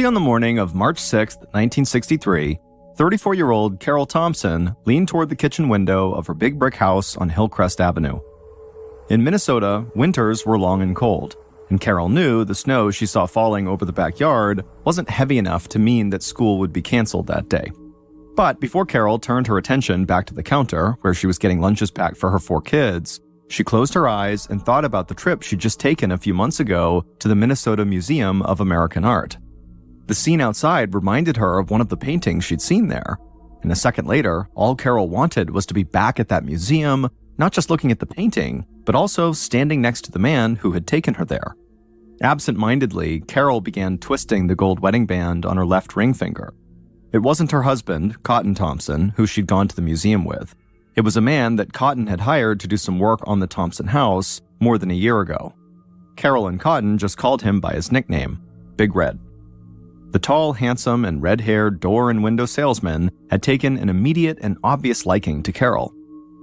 On the morning of March 6, 1963, 34-year-old Carol Thompson leaned toward the kitchen window of her big brick house on Hillcrest Avenue. In Minnesota, winters were long and cold, and Carol knew the snow she saw falling over the backyard wasn't heavy enough to mean that school would be canceled that day. But before Carol turned her attention back to the counter, where she was getting lunches packed for her 4 kids, she closed her eyes and thought about the trip she'd just taken a few months ago to the Minnesota Museum of American Art. The scene outside reminded her of one of the paintings she'd seen there, and a second later, all Carol wanted was to be back at that museum, not just looking at the painting, but also standing next to the man who had taken her there. Absent-mindedly, Carol began twisting the gold wedding band on her left ring finger. It wasn't her husband, Cotton Thompson, who she'd gone to the museum with. It was a man that Cotton had hired to do some work on the Thompson house more than a year ago. Carol and Cotton just called him by his nickname, Big Red. The tall, handsome, and red-haired door and window salesman had taken an immediate and obvious liking to Carol.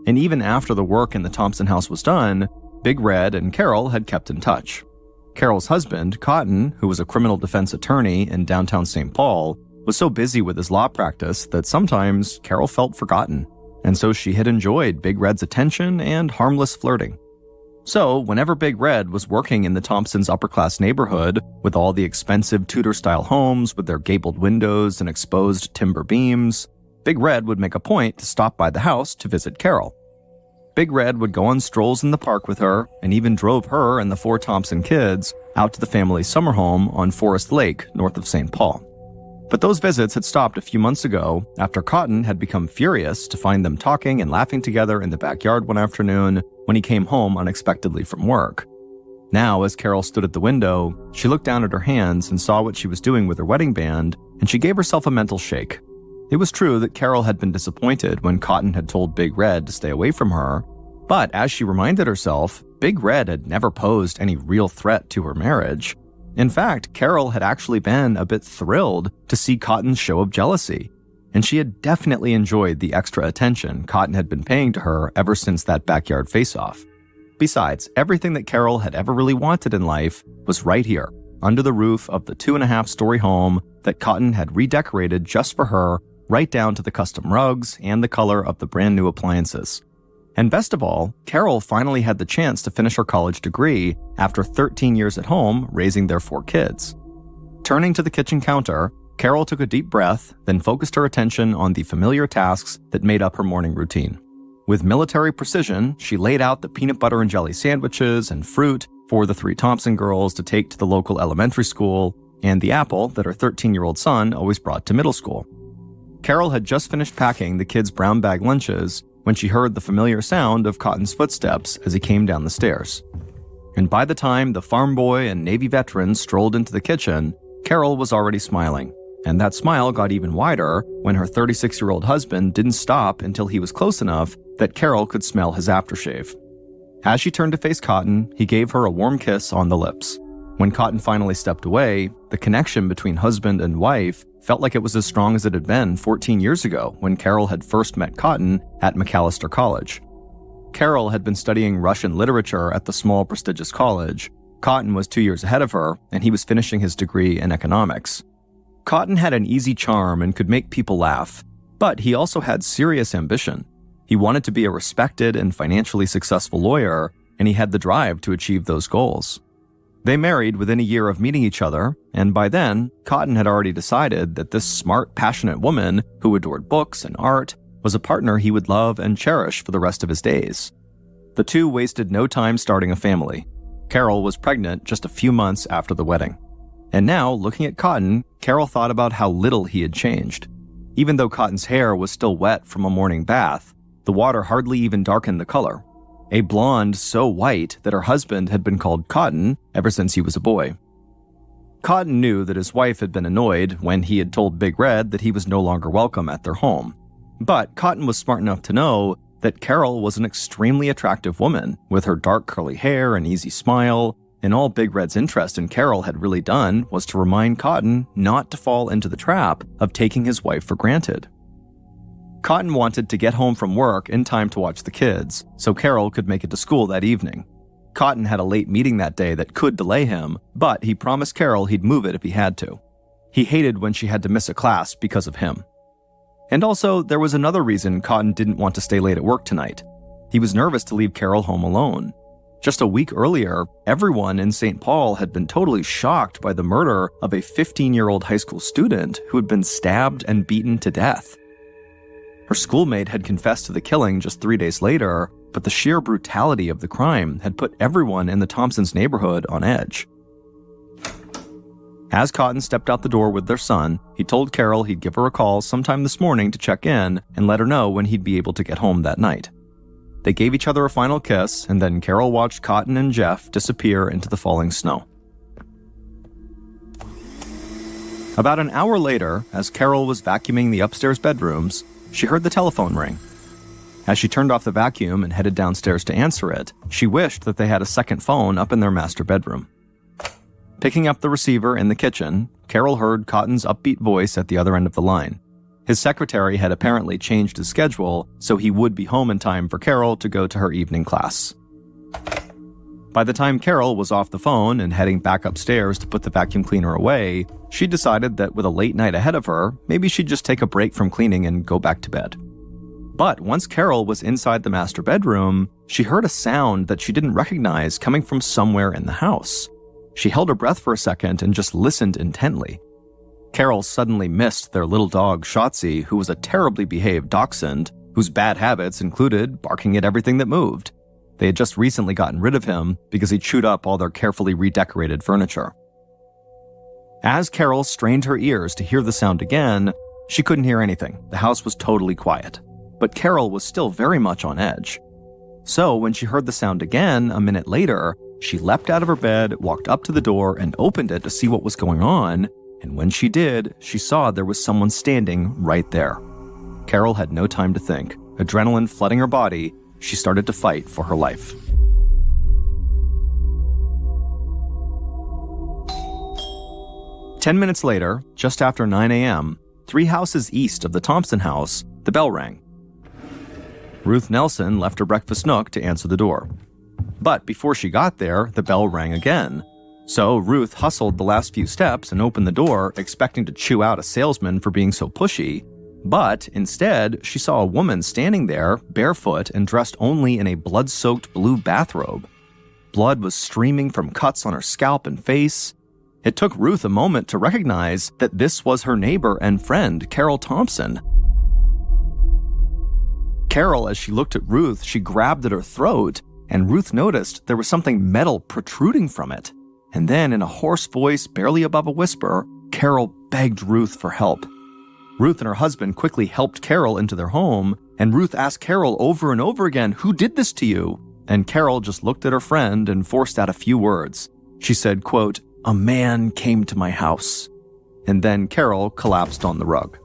And even after the work in the Thompson house was done, Big Red and Carol had kept in touch. Carol's husband, Cotton, who was a criminal defense attorney in downtown St. Paul, was so busy with his law practice that sometimes Carol felt forgotten, and so she had enjoyed Big Red's attention and harmless flirting. So, whenever Big Red was working in the Thompsons' upper-class neighborhood, with all the expensive Tudor-style homes with their gabled windows and exposed timber beams, Big Red would make a point to stop by the house to visit Carol. Big Red would go on strolls in the park with her, and even drove her and the 4 Thompson kids out to the family's summer home on Forest Lake, north of St. Paul. But those visits had stopped a few months ago after Cotton had become furious to find them talking and laughing together in the backyard one afternoon when he came home unexpectedly from work. Now, as Carol stood at the window, she looked down at her hands and saw what she was doing with her wedding band, and she gave herself a mental shake. It was true that Carol had been disappointed when Cotton had told Big Red to stay away from her, but as she reminded herself, Big Red had never posed any real threat to her marriage. In fact, Carol had actually been a bit thrilled to see Cotton's show of jealousy, and she had definitely enjoyed the extra attention Cotton had been paying to her ever since that backyard face-off. Besides, everything that Carol had ever really wanted in life was right here, under the roof of the 2.5-story home that Cotton had redecorated just for her, right down to the custom rugs and the color of the brand new appliances. And best of all, Carol finally had the chance to finish her college degree after 13 years at home raising their 4 kids. Turning to the kitchen counter, Carol took a deep breath, then focused her attention on the familiar tasks that made up her morning routine. With military precision, she laid out the peanut butter and jelly sandwiches and fruit for the 3 Thompson girls to take to the local elementary school, and the apple that her 13-year-old son always brought to middle school. Carol had just finished packing the kids' brown bag lunches when she heard the familiar sound of Cotton's footsteps as he came down the stairs. And by the time the farm boy and Navy veteran strolled into the kitchen, Carol was already smiling. And that smile got even wider when her 36-year-old husband didn't stop until he was close enough that Carol could smell his aftershave. As she turned to face Cotton, he gave her a warm kiss on the lips. When Cotton finally stepped away, the connection between husband and wife felt like it was as strong as it had been 14 years ago when Carol had first met Cotton at Macalester College. Carol had been studying Russian literature at the small prestigious college. Cotton was 2 years ahead of her, and he was finishing his degree in economics. Cotton had an easy charm and could make people laugh, but he also had serious ambition. He wanted to be a respected and financially successful lawyer, and he had the drive to achieve those goals. They married within a year of meeting each other, and by then, Cotton had already decided that this smart, passionate woman who adored books and art was a partner he would love and cherish for the rest of his days. The two wasted no time starting a family. Carol was pregnant just a few months after the wedding. And now, looking at Cotton, Carol thought about how little he had changed. Even though Cotton's hair was still wet from a morning bath, the water hardly even darkened the color. A blonde so white that her husband had been called Cotton ever since he was a boy. Cotton knew that his wife had been annoyed when he had told Big Red that he was no longer welcome at their home. But Cotton was smart enough to know that Carol was an extremely attractive woman with her dark curly hair and easy smile, and all Big Red's interest in Carol had really done was to remind Cotton not to fall into the trap of taking his wife for granted. Cotton wanted to get home from work in time to watch the kids, so Carol could make it to school that evening. Cotton had a late meeting that day that could delay him, but he promised Carol he'd move it if he had to. He hated when she had to miss a class because of him. And also, there was another reason Cotton didn't want to stay late at work tonight. He was nervous to leave Carol home alone. Just a week earlier, everyone in St. Paul had been totally shocked by the murder of a 15-year-old high school student who had been stabbed and beaten to death. Her schoolmate had confessed to the killing just 3 days later, but the sheer brutality of the crime had put everyone in the Thompsons' neighborhood on edge. As Cotton stepped out the door with their son, he told Carol he'd give her a call sometime this morning to check in and let her know when he'd be able to get home that night. They gave each other a final kiss, and then Carol watched Cotton and Jeff disappear into the falling snow. About an hour later, as Carol was vacuuming the upstairs bedrooms, she heard the telephone ring. As she turned off the vacuum and headed downstairs to answer it, she wished that they had a second phone up in their master bedroom. Picking up the receiver in the kitchen, Carol heard Cotton's upbeat voice at the other end of the line. His secretary had apparently changed his schedule, so he would be home in time for Carol to go to her evening class. By the time Carol was off the phone and heading back upstairs to put the vacuum cleaner away, she decided that with a late night ahead of her, maybe she'd just take a break from cleaning and go back to bed. But once Carol was inside the master bedroom, she heard a sound that she didn't recognize coming from somewhere in the house. She held her breath for a second and just listened intently. Carol suddenly missed their little dog, Shotzi, who was a terribly behaved dachshund, whose bad habits included barking at everything that moved. They had just recently gotten rid of him because he chewed up all their carefully redecorated furniture. As Carol strained her ears to hear the sound again, she couldn't hear anything. The house was totally quiet. But Carol was still very much on edge. So when she heard the sound again a minute later, she leapt out of her bed, walked up to the door, and opened it to see what was going on. And when she did, she saw there was someone standing right there. Carol had no time to think. Adrenaline flooding her body, she started to fight for her life. "10 minutes later, just after 9 a.m., 3 houses east of the Thompson house, the bell rang. Ruth Nelson left her breakfast nook to answer the door. But before she got there, the bell rang again. So Ruth hustled the last few steps and opened the door, expecting to chew out a salesman for being so pushy. But instead, she saw a woman standing there, barefoot and dressed only in a blood-soaked blue bathrobe. Blood was streaming from cuts on her scalp and face. It took Ruth a moment to recognize that this was her neighbor and friend, Carol Thompson. Carol, as she looked at Ruth, she grabbed at her throat, and Ruth noticed there was something metal protruding from it. And then, in a hoarse voice, barely above a whisper, Carol begged Ruth for help. Ruth and her husband quickly helped Carol into their home, and Ruth asked Carol over and over again, "Who did this to you?" And Carol just looked at her friend and forced out a few words. She said, quote, "A man came to my house." And then Carol collapsed on the rug.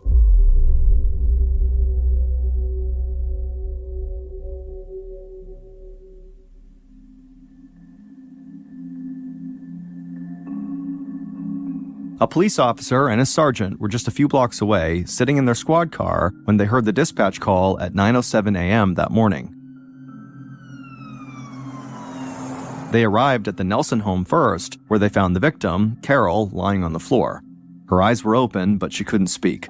A police officer and his sergeant were just a few blocks away, sitting in their squad car when they heard the dispatch call at 9:07 a.m. that morning. They arrived at the Nelson home first, where they found the victim, Carol, lying on the floor. Her eyes were open, but she couldn't speak.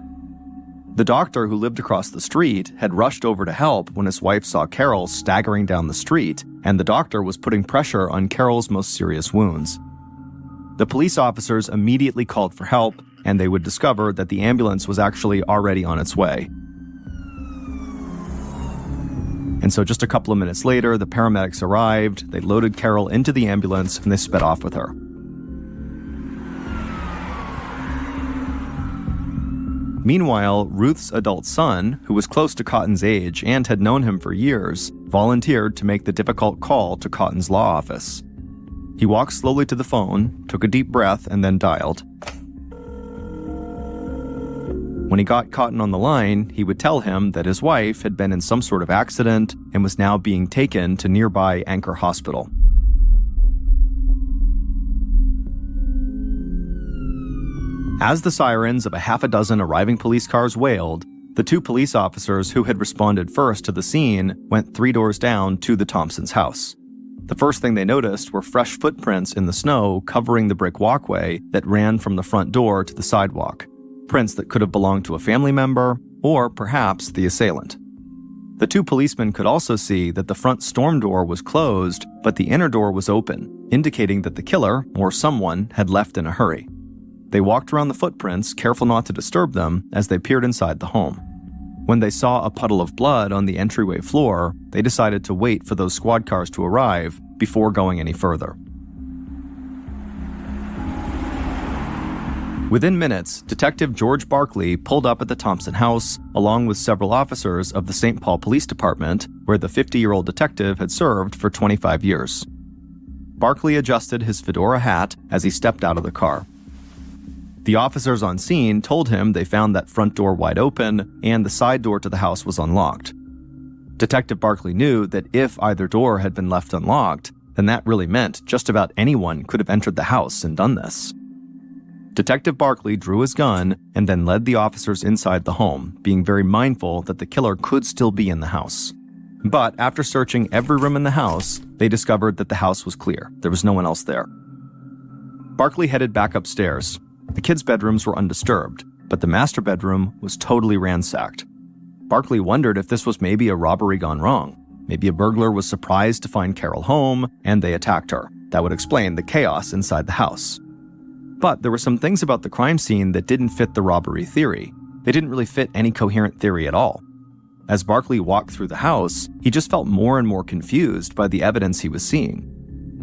The doctor who lived across the street had rushed over to help when his wife saw Carol staggering down the street, and the doctor was putting pressure on Carol's most serious wounds. The police officers immediately called for help, and they would discover that the ambulance was actually already on its way. And so just a couple of minutes later, the paramedics arrived, they loaded Carol into the ambulance, and they sped off with her. Meanwhile, Ruth's adult son, who was close to Cotton's age and had known him for years, volunteered to make the difficult call to Cotton's law office. He walked slowly to the phone, took a deep breath, and then dialed. When he got Cotton on the line, he would tell him that his wife had been in some sort of accident and was now being taken to nearby Anchor Hospital. As the sirens of a half a dozen arriving police cars wailed, the 2 police officers who had responded first to the scene went 3 doors down to the Thompsons' house. The first thing they noticed were fresh footprints in the snow covering the brick walkway that ran from the front door to the sidewalk, prints that could have belonged to a family member or perhaps the assailant. The two policemen could also see that the front storm door was closed, but the inner door was open, indicating that the killer, or someone, had left in a hurry. They walked around the footprints, careful not to disturb them, as they peered inside the home. When they saw a puddle of blood on the entryway floor, they decided to wait for those squad cars to arrive before going any further. Within minutes, Detective George Barkley pulled up at the Thompson house, along with several officers of the St. Paul Police Department, where the 50-year-old detective had served for 25 years. Barkley adjusted his fedora hat as he stepped out of the car. The officers on scene told him they found that front door wide open and the side door to the house was unlocked. Detective Barkley knew that if either door had been left unlocked, then that really meant just about anyone could have entered the house and done this. Detective Barkley drew his gun and then led the officers inside the home, being very mindful that the killer could still be in the house. But after searching every room in the house, they discovered that the house was clear. There was no one else there. Barkley headed back upstairs. The kids' bedrooms were undisturbed, but the master bedroom was totally ransacked. Barkley wondered if this was maybe a robbery gone wrong. Maybe a burglar was surprised to find Carol home, and they attacked her. That would explain the chaos inside the house. But there were some things about the crime scene that didn't fit the robbery theory. They didn't really fit any coherent theory at all. As Barkley walked through the house, he just felt more and more confused by the evidence he was seeing.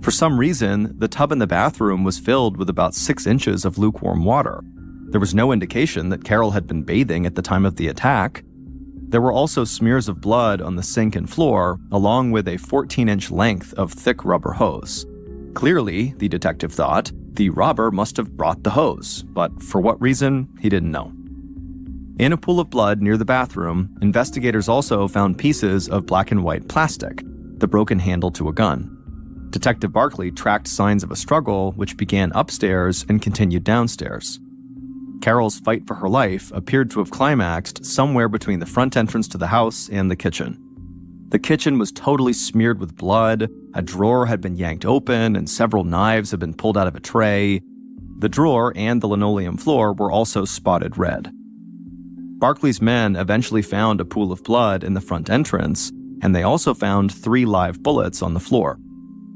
For some reason, the tub in the bathroom was filled with about 6 inches of lukewarm water. There was no indication that Carol had been bathing at the time of the attack. There were also smears of blood on the sink and floor, along with a 14-inch length of thick rubber hose. Clearly, the detective thought, the robber must have brought the hose, but for what reason, he didn't know. In a pool of blood near the bathroom, investigators also found pieces of black and white plastic, the broken handle to a gun. Detective Barkley tracked signs of a struggle which began upstairs and continued downstairs. Carol's fight for her life appeared to have climaxed somewhere between the front entrance to the house and the kitchen. The kitchen was totally smeared with blood, a drawer had been yanked open, and several knives had been pulled out of a tray. The drawer and the linoleum floor were also spotted red. Barkley's men eventually found a pool of blood in the front entrance, and they also found 3 live bullets on the floor.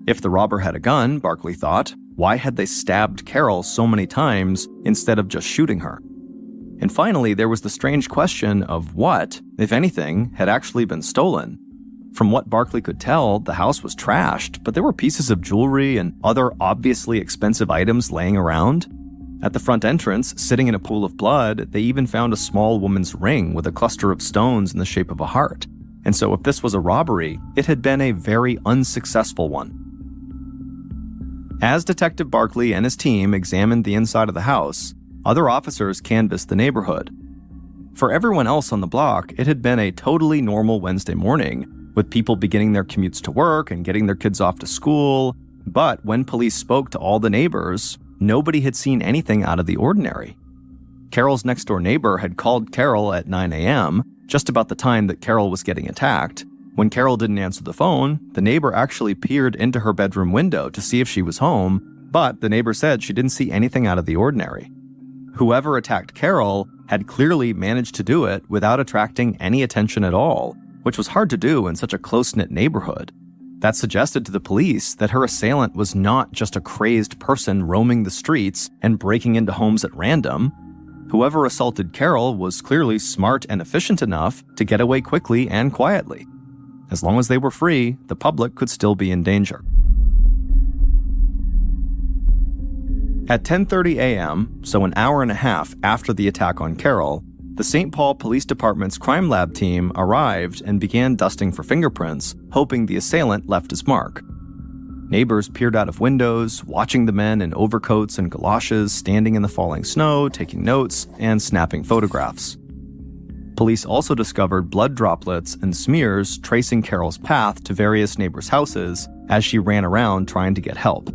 If the robber had a gun, Barkley thought, why had they stabbed Carol so many times instead of just shooting her? And finally, there was the strange question of what, if anything, had actually been stolen. From what Barkley could tell, the house was trashed, but there were pieces of jewelry and other obviously expensive items laying around. At the front entrance, sitting in a pool of blood, they even found a small woman's ring with a cluster of stones in the shape of a heart. And so if this was a robbery, it had been a very unsuccessful one. As Detective Barkley and his team examined the inside of the house, other officers canvassed the neighborhood. For everyone else on the block, it had been a totally normal Wednesday morning, with people beginning their commutes to work and getting their kids off to school. But when police spoke to all the neighbors, nobody had seen anything out of the ordinary. Carol's next-door neighbor had called Carol at 9 a.m., just about the time that Carol was getting attacked. When Carol didn't answer the phone, the neighbor actually peered into her bedroom window to see if she was home, but the neighbor said she didn't see anything out of the ordinary. Whoever attacked Carol had clearly managed to do it without attracting any attention at all, which was hard to do in such a close-knit neighborhood. That suggested to the police that her assailant was not just a crazed person roaming the streets and breaking into homes at random. Whoever assaulted Carol was clearly smart and efficient enough to get away quickly and quietly. As long as they were free, the public could still be in danger. At 10:30 a.m., so an hour and a half after the attack on Carol, the St. Paul Police Department's crime lab team arrived and began dusting for fingerprints, hoping the assailant left his mark. Neighbors peered out of windows, watching the men in overcoats and galoshes standing in the falling snow, taking notes, and snapping photographs. Police also discovered blood droplets and smears tracing Carol's path to various neighbors' houses as she ran around trying to get help.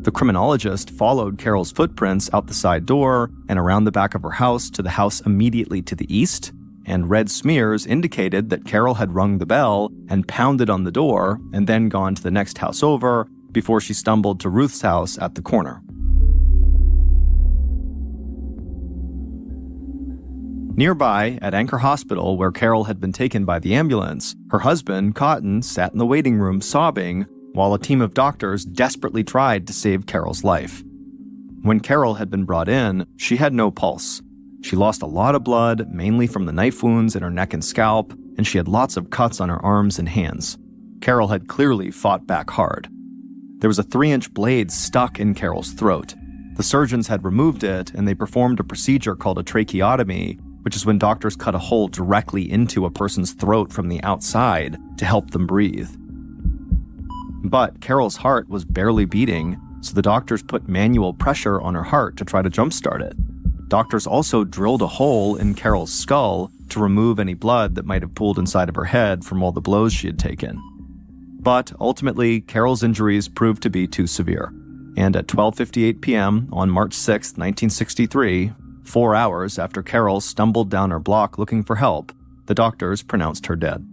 The criminologist followed Carol's footprints out the side door and around the back of her house to the house immediately to the east, and red smears indicated that Carol had rung the bell and pounded on the door and then gone to the next house over before she stumbled to Ruth's house at the corner. Nearby, at Anchor Hospital, where Carol had been taken by the ambulance, her husband, Cotton, sat in the waiting room sobbing while a team of doctors desperately tried to save Carol's life. When Carol had been brought in, she had no pulse. She lost a lot of blood, mainly from the knife wounds in her neck and scalp, and she had lots of cuts on her arms and hands. Carol had clearly fought back hard. There was a 3-inch blade stuck in Carol's throat. The surgeons had removed it, and they performed a procedure called a tracheotomy, which is when doctors cut a hole directly into a person's throat from the outside to help them breathe. But Carol's heart was barely beating, so the doctors put manual pressure on her heart to try to jumpstart it. Doctors also drilled a hole in Carol's skull to remove any blood that might have pooled inside of her head from all the blows she had taken. But ultimately, Carol's injuries proved to be too severe. And at 12:58 p.m. on March 6, 1963, 4 hours after Carol stumbled down her block looking for help, the doctors pronounced her dead.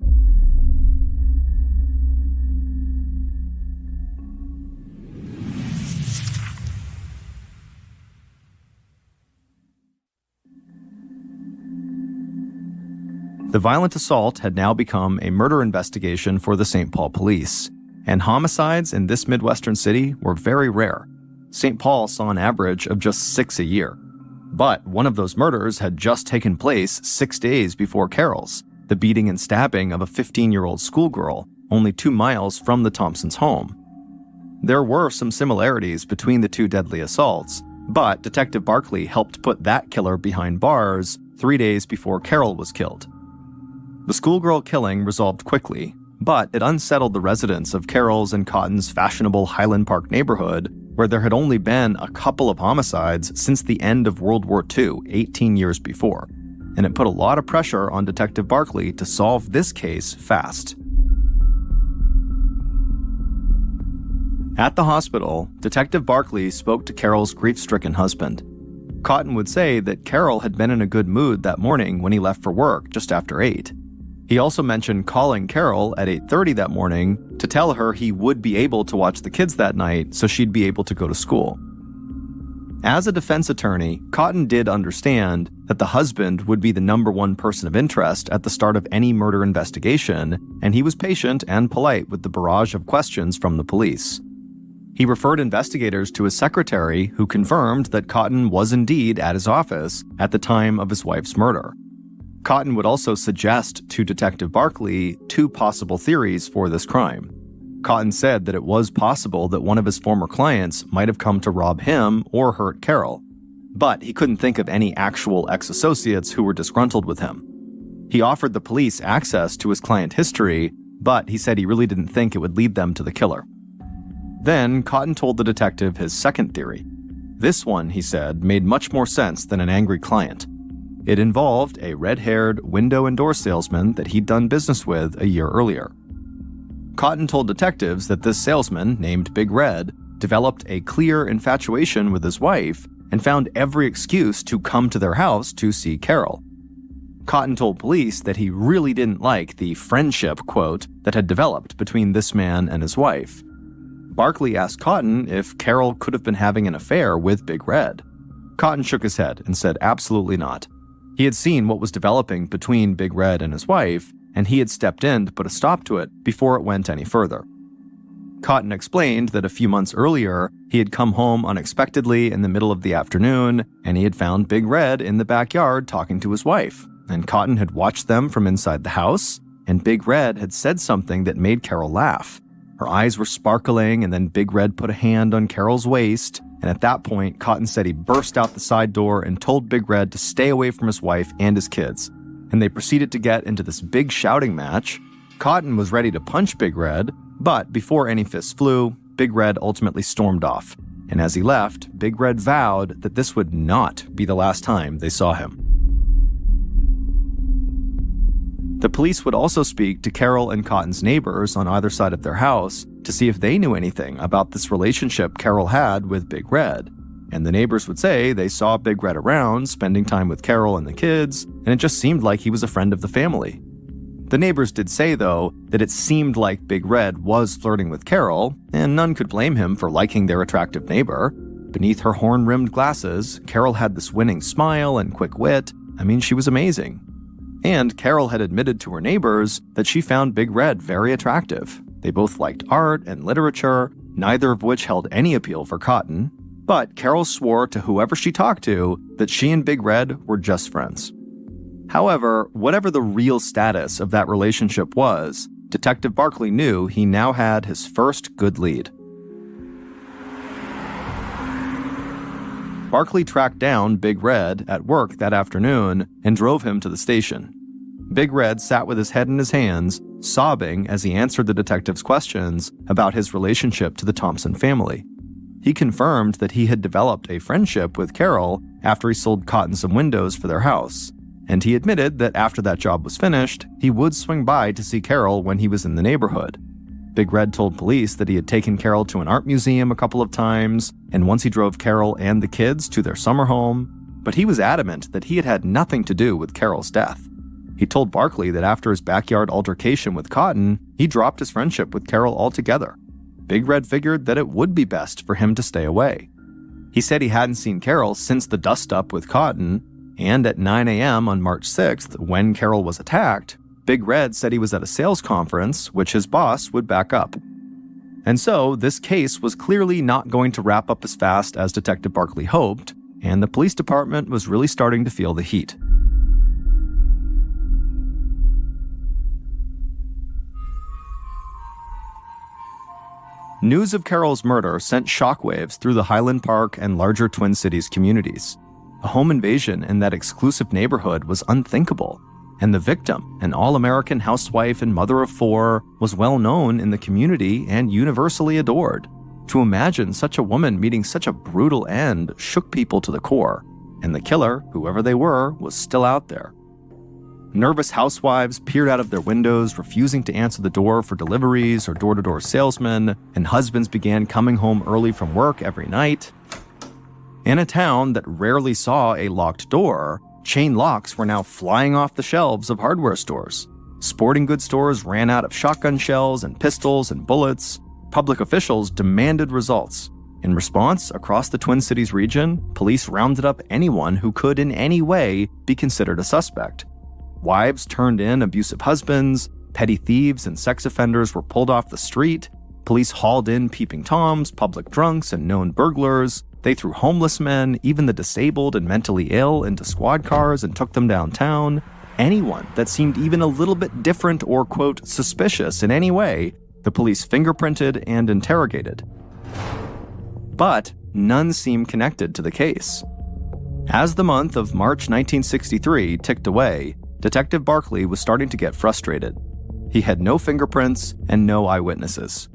The violent assault had now become a murder investigation for the St. Paul police, and homicides in this Midwestern city were very rare. St. Paul saw an average of just 6 a year. But one of those murders had just taken place 6 days before Carol's, the beating and stabbing of a 15-year-old schoolgirl only 2 miles from the Thompsons' home. There were some similarities between the two deadly assaults, but Detective Barkley helped put that killer behind bars 3 days before Carol was killed. The schoolgirl killing resolved quickly, but it unsettled the residents of Carol's and Cotton's fashionable Highland Park neighborhood, where there had only been a couple of homicides since the end of World War II, 18 years before, and it put a lot of pressure on Detective Barkley to solve this case fast. At the hospital, Detective Barkley spoke to Carol's grief-stricken husband. Cotton would say that Carol had been in a good mood that morning when he left for work just after 8. He also mentioned calling Carol at 8:30 that morning to tell her he would be able to watch the kids that night so she'd be able to go to school. As a defense attorney, Cotton did understand that the husband would be the number one person of interest at the start of any murder investigation, and he was patient and polite with the barrage of questions from the police. He referred investigators to his secretary, who confirmed that Cotton was indeed at his office at the time of his wife's murder. Cotton would also suggest to Detective Barkley 2 possible theories for this crime. Cotton said that it was possible that one of his former clients might have come to rob him or hurt Carol, but he couldn't think of any actual ex-associates who were disgruntled with him. He offered the police access to his client history, but he said he really didn't think it would lead them to the killer. Then Cotton told the detective his second theory. This one, he said, made much more sense than an angry client. It involved a red-haired window and door salesman that he'd done business with a year earlier. Cotton told detectives that this salesman, named Big Red, developed a clear infatuation with his wife and found every excuse to come to their house to see Carol. Cotton told police that he really didn't like the friendship, quote, that had developed between this man and his wife. Barkley asked Cotton if Carol could have been having an affair with Big Red. Cotton shook his head and said absolutely not. He had seen what was developing between Big Red and his wife, and he had stepped in to put a stop to it before it went any further. Cotton explained that a few months earlier, he had come home unexpectedly in the middle of the afternoon, and he had found Big Red in the backyard talking to his wife, and Cotton had watched them from inside the house, and Big Red had said something that made Carol laugh. Her eyes were sparkling, and then Big Red put a hand on Carol's waist, and at that point, Cotton said he burst out the side door and told Big Red to stay away from his wife and his kids, and they proceeded to get into this big shouting match. Cotton was ready to punch Big Red, but before any fists flew, Big Red ultimately stormed off, and as he left, Big Red vowed that this would not be the last time they saw him. The police would also speak to Carol and Cotton's neighbors on either side of their house to see if they knew anything about this relationship Carol had with Big Red. and the neighbors would say they saw Big Red around, spending time with Carol and the kids, and it just seemed like he was a friend of the family. The neighbors did say, though, that it seemed like Big Red was flirting with Carol, and none could blame him for liking their attractive neighbor. Beneath her horn-rimmed glasses, Carol had this winning smile and quick wit. I mean, she was amazing. And Carol had admitted to her neighbors that she found Big Red very attractive. They both liked art and literature, neither of which held any appeal for Cotton. But Carol swore to whoever she talked to that she and Big Red were just friends. However, whatever the real status of that relationship was, Detective Barkley knew he now had his first good lead. Barkley tracked down Big Red at work that afternoon and drove him to the station. Big Red sat with his head in his hands, sobbing as he answered the detective's questions about his relationship to the Thompson family. He confirmed that he had developed a friendship with Carol after he sold Cotton some windows for their house, and he admitted that after that job was finished, he would swing by to see Carol when he was in the neighborhood. Big Red told police that he had taken Carol to an art museum a couple of times, and once he drove Carol and the kids to their summer home, but he was adamant that he had had nothing to do with Carol's death. He told Barkley that after his backyard altercation with Cotton, he dropped his friendship with Carol altogether. Big Red figured that it would be best for him to stay away. He said he hadn't seen Carol since the dust-up with Cotton, and at 9 a.m. on March 6th, when Carol was attacked, Big Red said he was at a sales conference, which his boss would back up. And so, this case was clearly not going to wrap up as fast as Detective Barkley hoped, and the police department was really starting to feel the heat. News of Carol's murder sent shockwaves through the Highland Park and larger Twin Cities communities. A home invasion in that exclusive neighborhood was unthinkable, and the victim, an all-American housewife and mother of 4, was well known in the community and universally adored. To imagine such a woman meeting such a brutal end shook people to the core, and the killer, whoever they were, was still out there. Nervous housewives peered out of their windows, refusing to answer the door for deliveries or door-to-door salesmen, and husbands began coming home early from work every night. In a town that rarely saw a locked door, chain locks were now flying off the shelves of hardware stores. Sporting goods stores ran out of shotgun shells and pistols and bullets. Public officials demanded results. In response, across the Twin Cities region, police rounded up anyone who could in any way be considered a suspect. Wives turned in abusive husbands, petty thieves and sex offenders were pulled off the street, police hauled in peeping toms, public drunks, and known burglars. They threw homeless men, even the disabled and mentally ill, into squad cars and took them downtown. Anyone that seemed even a little bit different or, quote, suspicious in any way, the police fingerprinted and interrogated. But none seemed connected to the case. As the month of March 1963 ticked away, Detective Barkley was starting to get frustrated. He had no fingerprints and no eyewitnesses.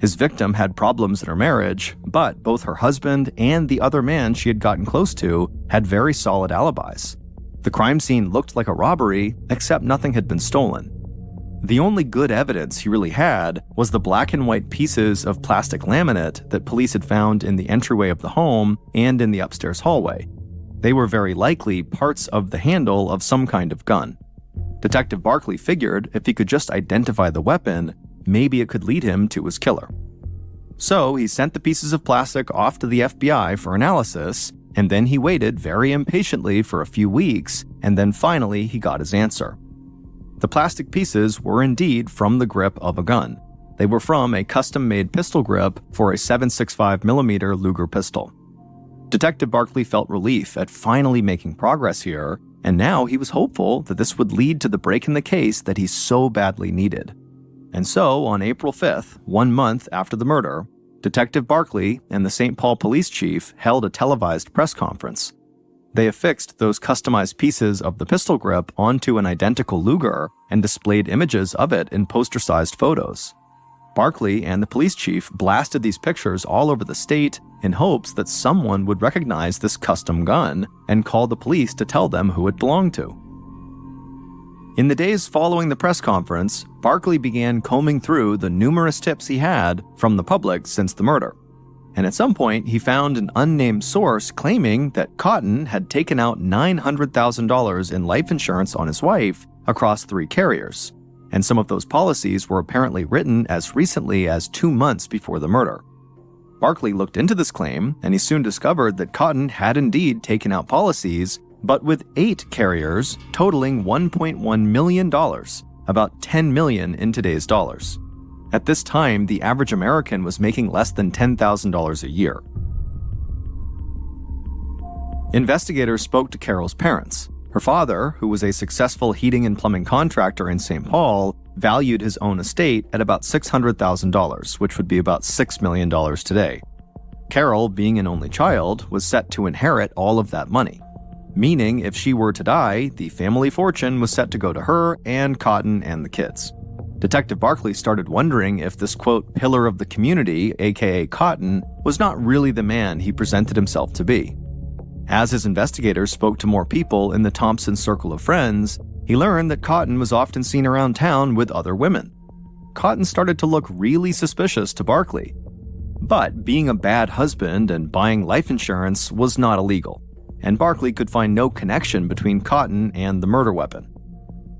His victim had problems in her marriage, but both her husband and the other man she had gotten close to had very solid alibis. The crime scene looked like a robbery, except nothing had been stolen. The only good evidence he really had was the black and white pieces of plastic laminate that police had found in the entryway of the home and in the upstairs hallway. They were very likely parts of the handle of some kind of gun. Detective Barkley figured if he could just identify the weapon, maybe it could lead him to his killer. So he sent the pieces of plastic off to the FBI for analysis, and then he waited very impatiently for a few weeks, and then finally he got his answer. The plastic pieces were indeed from the grip of a gun. They were from a custom-made pistol grip for a 7.65mm Luger pistol. Detective Barkley felt relief at finally making progress here, and now he was hopeful that this would lead to the break in the case that he so badly needed. And so, on April 5th, 1 month after the murder, Detective Barkley and the St. Paul police chief held a televised press conference. They affixed those customized pieces of the pistol grip onto an identical Luger and displayed images of it in poster-sized photos. Barkley and the police chief blasted these pictures all over the state in hopes that someone would recognize this custom gun and call the police to tell them who it belonged to. In the days following the press conference, Barkley began combing through the numerous tips he had from the public since the murder. And at some point, he found an unnamed source claiming that Cotton had taken out $900,000 in life insurance on his wife across 3 carriers. And some of those policies were apparently written as recently as 2 months before the murder. Barkley looked into this claim, and he soon discovered that Cotton had indeed taken out policies, but with 8 carriers totaling $1.1 million, about $10 million in today's dollars. At this time, the average American was making less than $10,000 a year. Investigators spoke to Carol's parents. Her father, who was a successful heating and plumbing contractor in St. Paul, valued his own estate at about $600,000, which would be about $6 million today. Carol, being an only child, was set to inherit all of that money. Meaning, if she were to die, the family fortune was set to go to her and Cotton and the kids. Detective Barkley started wondering if this, quote, pillar of the community, aka Cotton, was not really the man he presented himself to be. As his investigators spoke to more people in the Thompson circle of friends, he learned that Cotton was often seen around town with other women. Cotton started to look really suspicious to Barkley. But being a bad husband and buying life insurance was not illegal, and Barkley could find no connection between Cotton and the murder weapon.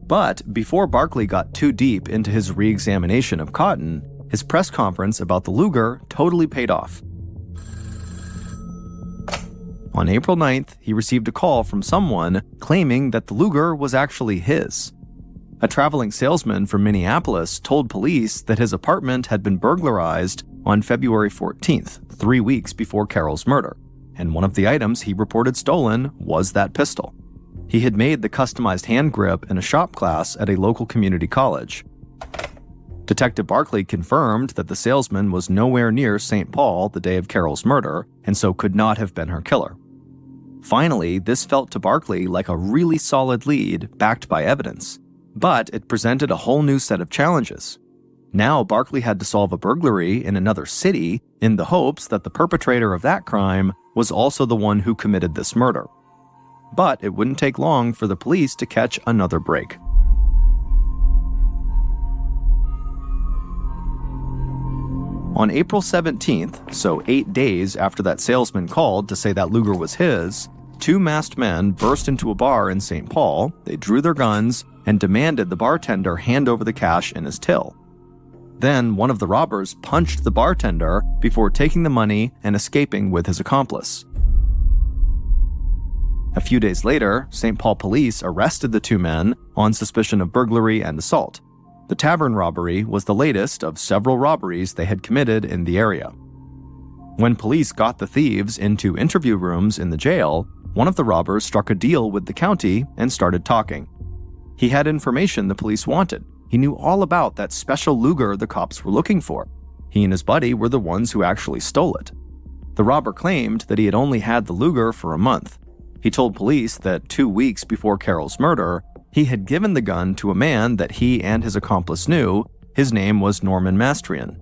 But before Barkley got too deep into his re-examination of Cotton, his press conference about the Luger totally paid off. On April 9th, he received a call from someone claiming that the Luger was actually his. A traveling salesman from Minneapolis told police that his apartment had been burglarized on February 14th, 3 weeks before Carol's murder, and one of the items he reported stolen was that pistol. He had made the customized hand grip in a shop class at a local community college. Detective Barkley confirmed that the salesman was nowhere near St. Paul the day of Carol's murder, and so could not have been her killer. Finally, this felt to Barkley like a really solid lead backed by evidence, but it presented a whole new set of challenges. Now Barkley had to solve a burglary in another city in the hopes that the perpetrator of that crime was also the one who committed this murder. But it wouldn't take long for the police to catch another break. On April 17th, so 8 days after that salesman called to say that Luger was his, 2 masked men burst into a bar in St. Paul, they drew their guns, and demanded the bartender hand over the cash in his till. Then one of the robbers punched the bartender before taking the money and escaping with his accomplice. A few days later, St. Paul police arrested the 2 men on suspicion of burglary and assault. The tavern robbery was the latest of several robberies they had committed in the area. When police got the thieves into interview rooms in the jail, one of the robbers struck a deal with the county and started talking. He had information the police wanted. He knew all about that special Luger the cops were looking for. He and his buddy were the ones who actually stole it. The robber claimed that he had only had the Luger for a month. He told police that 2 weeks before Carol's murder, he had given the gun to a man that he and his accomplice knew. His name was Norman Mastrian.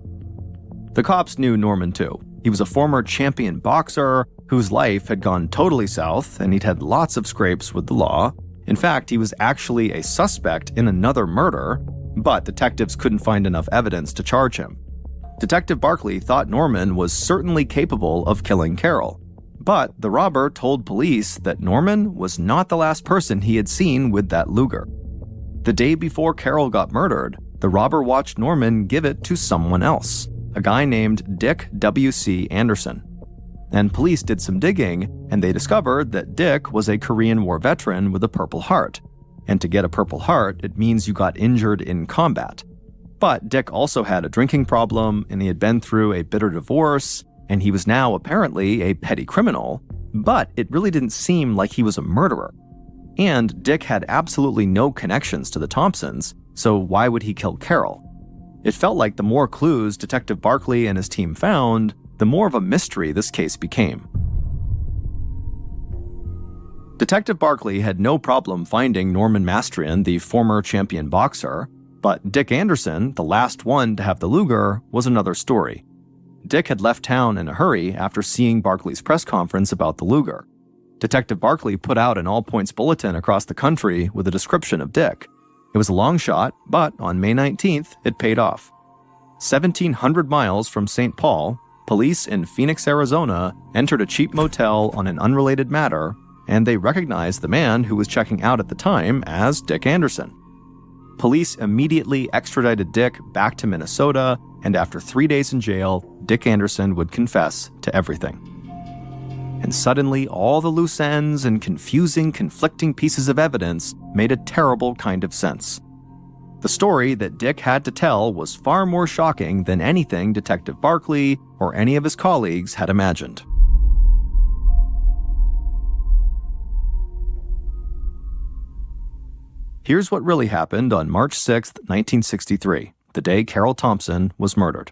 The cops knew Norman too. He was a former champion boxer whose life had gone totally south, and he'd had lots of scrapes with the law. In fact, he was actually a suspect in another murder, but detectives couldn't find enough evidence to charge him. Detective Barkley thought Norman was certainly capable of killing Carol. But the robber told police that Norman was not the last person he had seen with that Luger. The day before Carol got murdered, the robber watched Norman give it to someone else, a guy named Dick W.C. Anderson. And police did some digging, and they discovered that Dick was a Korean War veteran with a Purple Heart. And to get a Purple Heart, it means you got injured in combat. But Dick also had a drinking problem, and he had been through a bitter divorce, and he was now apparently a petty criminal, but it really didn't seem like he was a murderer. And Dick had absolutely no connections to the Thompsons, so why would he kill Carol? It felt like the more clues Detective Barkley and his team found, the more of a mystery this case became. Detective Barkley had no problem finding Norman Mastrian, the former champion boxer, but Dick Anderson, the last one to have the Luger, was another story. Dick had left town in a hurry after seeing Barkley's press conference about the Luger. Detective Barkley put out an all-points bulletin across the country with a description of Dick. It was a long shot, but on May 19th, it paid off. 1,700 miles from St. Paul, police in Phoenix, Arizona entered a cheap motel on an unrelated matter, and they recognized the man who was checking out at the time as Dick Anderson. Police immediately extradited Dick back to Minnesota, and after 3 days in jail, Dick Anderson would confess to everything. And suddenly, all the loose ends and confusing, conflicting pieces of evidence made a terrible kind of sense. The story that Dick had to tell was far more shocking than anything Detective Barkley or any of his colleagues had imagined. Here's what really happened on March 6, 1963, the day Carol Thompson was murdered.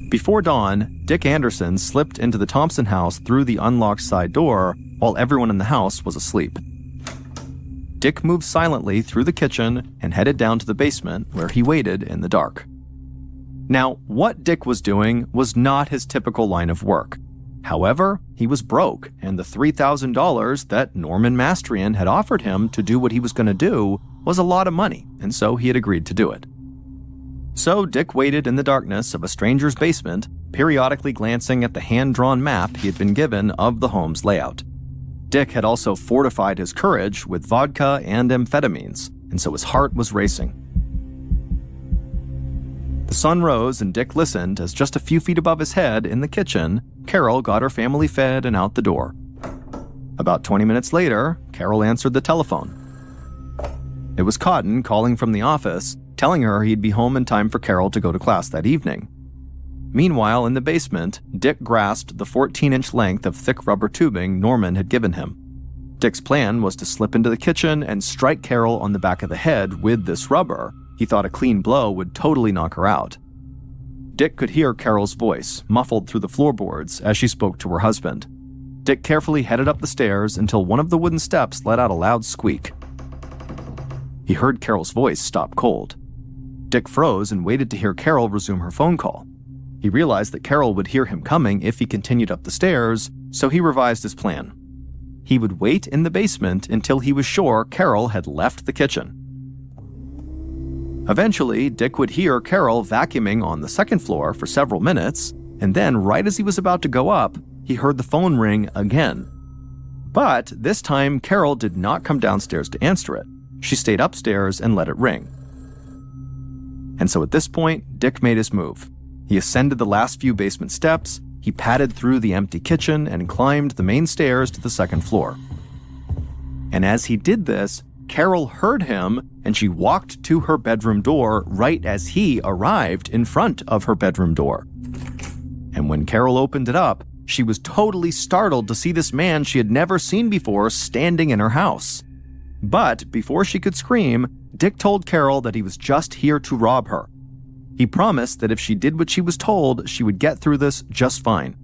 Before dawn, Dick Anderson slipped into the Thompson house through the unlocked side door while everyone in the house was asleep. Dick moved silently through the kitchen and headed down to the basement where he waited in the dark. Now, what Dick was doing was not his typical line of work. However, he was broke, and the $3,000 that Norman Mastrian had offered him to do what he was going to do was a lot of money, and so he had agreed to do it. So Dick waited in the darkness of a stranger's basement, periodically glancing at the hand-drawn map he had been given of the home's layout. Dick had also fortified his courage with vodka and amphetamines, and so his heart was racing. The sun rose and Dick listened as just a few feet above his head in the kitchen, Carol got her family fed and out the door. About 20 minutes later, Carol answered the telephone. It was Cotton calling from the office, telling her he'd be home in time for Carol to go to class that evening. Meanwhile, in the basement, Dick grasped the 14-inch length of thick rubber tubing Norman had given him. Dick's plan was to slip into the kitchen and strike Carol on the back of the head with this rubber. He thought a clean blow would totally knock her out. Dick could hear Carol's voice, muffled through the floorboards, as she spoke to her husband. Dick carefully headed up the stairs until one of the wooden steps let out a loud squeak. He heard Carol's voice stop cold. Dick froze and waited to hear Carol resume her phone call. He realized that Carol would hear him coming if he continued up the stairs, so he revised his plan. He would wait in the basement until he was sure Carol had left the kitchen. Eventually, Dick would hear Carol vacuuming on the second floor for several minutes, and then right as he was about to go up, he heard the phone ring again. But this time, Carol did not come downstairs to answer it. She stayed upstairs and let it ring. And so at this point, Dick made his move. He ascended the last few basement steps, he padded through the empty kitchen and climbed the main stairs to the second floor. And as he did this, Carol heard him, and she walked to her bedroom door right as he arrived in front of her bedroom door. And when Carol opened it up, she was totally startled to see this man she had never seen before standing in her house. But before she could scream, Dick told Carol that he was just here to rob her. He promised that if she did what she was told, she would get through this just fine.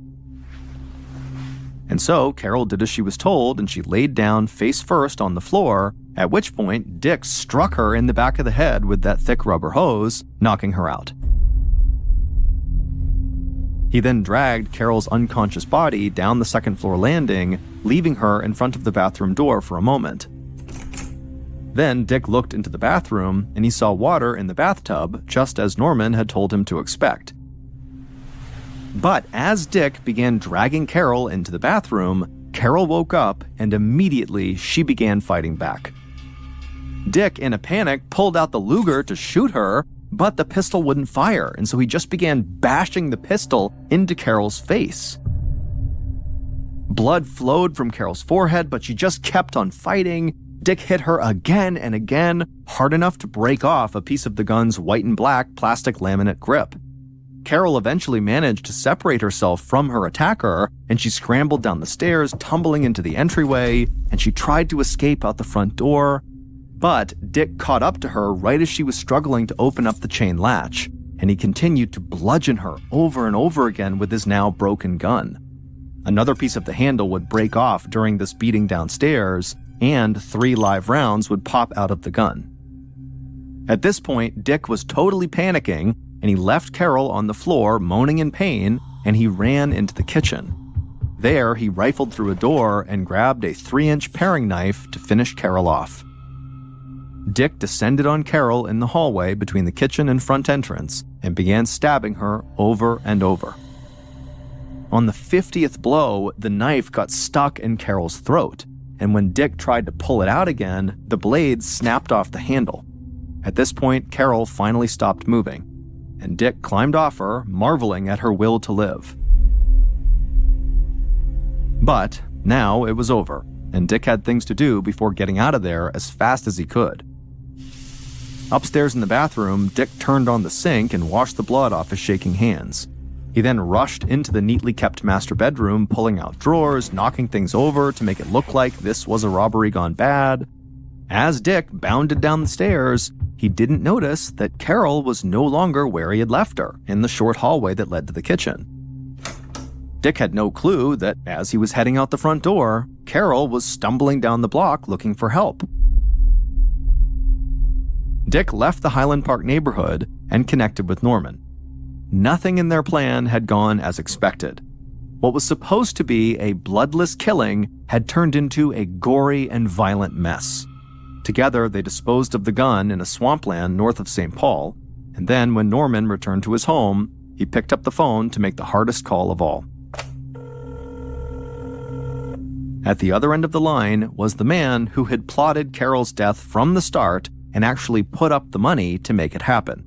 And so Carol did as she was told, and she laid down face first on the floor, at which point Dick struck her in the back of the head with that thick rubber hose, knocking her out. He then dragged Carol's unconscious body down the second floor landing, leaving her in front of the bathroom door for a moment. Then Dick looked into the bathroom, and he saw water in the bathtub, just as Norman had told him to expect. But as Dick began dragging Carol into the bathroom, Carol woke up, and immediately she began fighting back. Dick, in a panic, pulled out the Luger to shoot her, but the pistol wouldn't fire, and so he just began bashing the pistol into Carol's face. Blood flowed from Carol's forehead, but she just kept on fighting. Dick hit her again and again, hard enough to break off a piece of the gun's white and black plastic laminate grip. Carol eventually managed to separate herself from her attacker, and she scrambled down the stairs, tumbling into the entryway, and she tried to escape out the front door. But Dick caught up to her right as she was struggling to open up the chain latch, and he continued to bludgeon her over and over again with his now broken gun. Another piece of the handle would break off during this beating downstairs, and 3 live rounds would pop out of the gun. At this point, Dick was totally panicking, and he left Carol on the floor moaning in pain, and he ran into the kitchen. There, he rifled through a door and grabbed a 3-inch paring knife to finish Carol off. Dick descended on Carol in the hallway between the kitchen and front entrance and began stabbing her over and over. On the 50th blow, the knife got stuck in Carol's throat, and when Dick tried to pull it out again, the blade snapped off the handle. At this point, Carol finally stopped moving, and Dick climbed off her, marveling at her will to live. But now it was over, and Dick had things to do before getting out of there as fast as he could. Upstairs in the bathroom, Dick turned on the sink and washed the blood off his shaking hands. He then rushed into the neatly kept master bedroom, pulling out drawers, knocking things over to make it look like this was a robbery gone bad. As Dick bounded down the stairs, he didn't notice that Carol was no longer where he had left her, in the short hallway that led to the kitchen. Dick had no clue that as he was heading out the front door, Carol was stumbling down the block looking for help. Dick left the Highland Park neighborhood and connected with Norman. Nothing in their plan had gone as expected. What was supposed to be a bloodless killing had turned into a gory and violent mess. Together, they disposed of the gun in a swampland north of St. Paul, and then when Norman returned to his home, he picked up the phone to make the hardest call of all. At the other end of the line was the man who had plotted Carol's death from the start and actually put up the money to make it happen.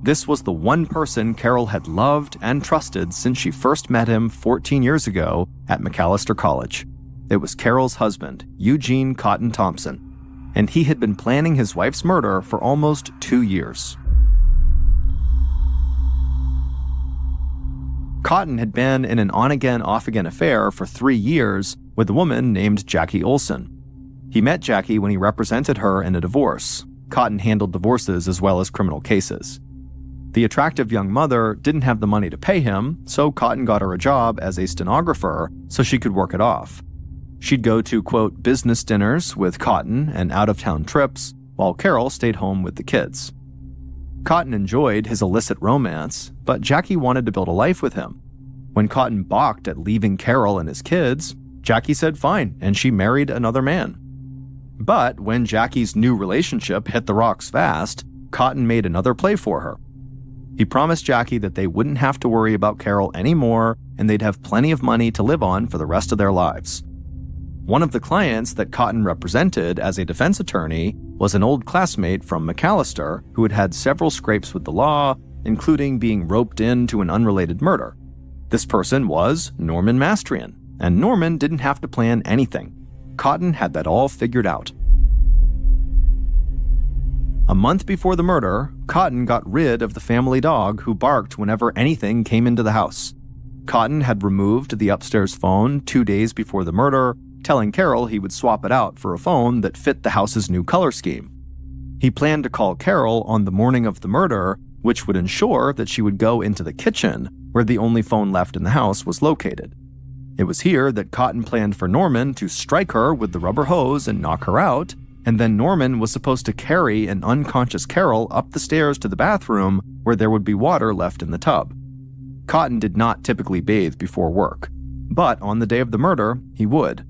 This was the one person Carol had loved and trusted since she first met him 14 years ago at Macalester College. It was Carol's husband, Eugene Cotton Thompson, and he had been planning his wife's murder for almost 2 years. Cotton had been in an on-again, off-again affair for 3 years with a woman named Jackie Olson. He met Jackie when he represented her in a divorce. Cotton handled divorces as well as criminal cases. The attractive young mother didn't have the money to pay him, so Cotton got her a job as a stenographer so she could work it off. She'd go to, quote, business dinners with Cotton and out-of-town trips, while Carol stayed home with the kids. Cotton enjoyed his illicit romance, but Jackie wanted to build a life with him. When Cotton balked at leaving Carol and his kids, Jackie said fine, and she married another man. But when Jackie's new relationship hit the rocks fast, Cotton made another play for her. He promised Jackie that they wouldn't have to worry about Carol anymore, and they'd have plenty of money to live on for the rest of their lives. One of the clients that Cotton represented as a defense attorney was an old classmate from Macalester who had had several scrapes with the law, including being roped into an unrelated murder. This person was Norman Mastrian, and Norman didn't have to plan anything. Cotton had that all figured out. A month before the murder, Cotton got rid of the family dog who barked whenever anything came into the house. Cotton had removed the upstairs phone 2 days before the murder, telling Carol he would swap it out for a phone that fit the house's new color scheme. He planned to call Carol on the morning of the murder, which would ensure that she would go into the kitchen, where the only phone left in the house was located. It was here that Cotton planned for Norman to strike her with the rubber hose and knock her out, and then Norman was supposed to carry an unconscious Carol up the stairs to the bathroom where there would be water left in the tub. Cotton did not typically bathe before work, but on the day of the murder, he would.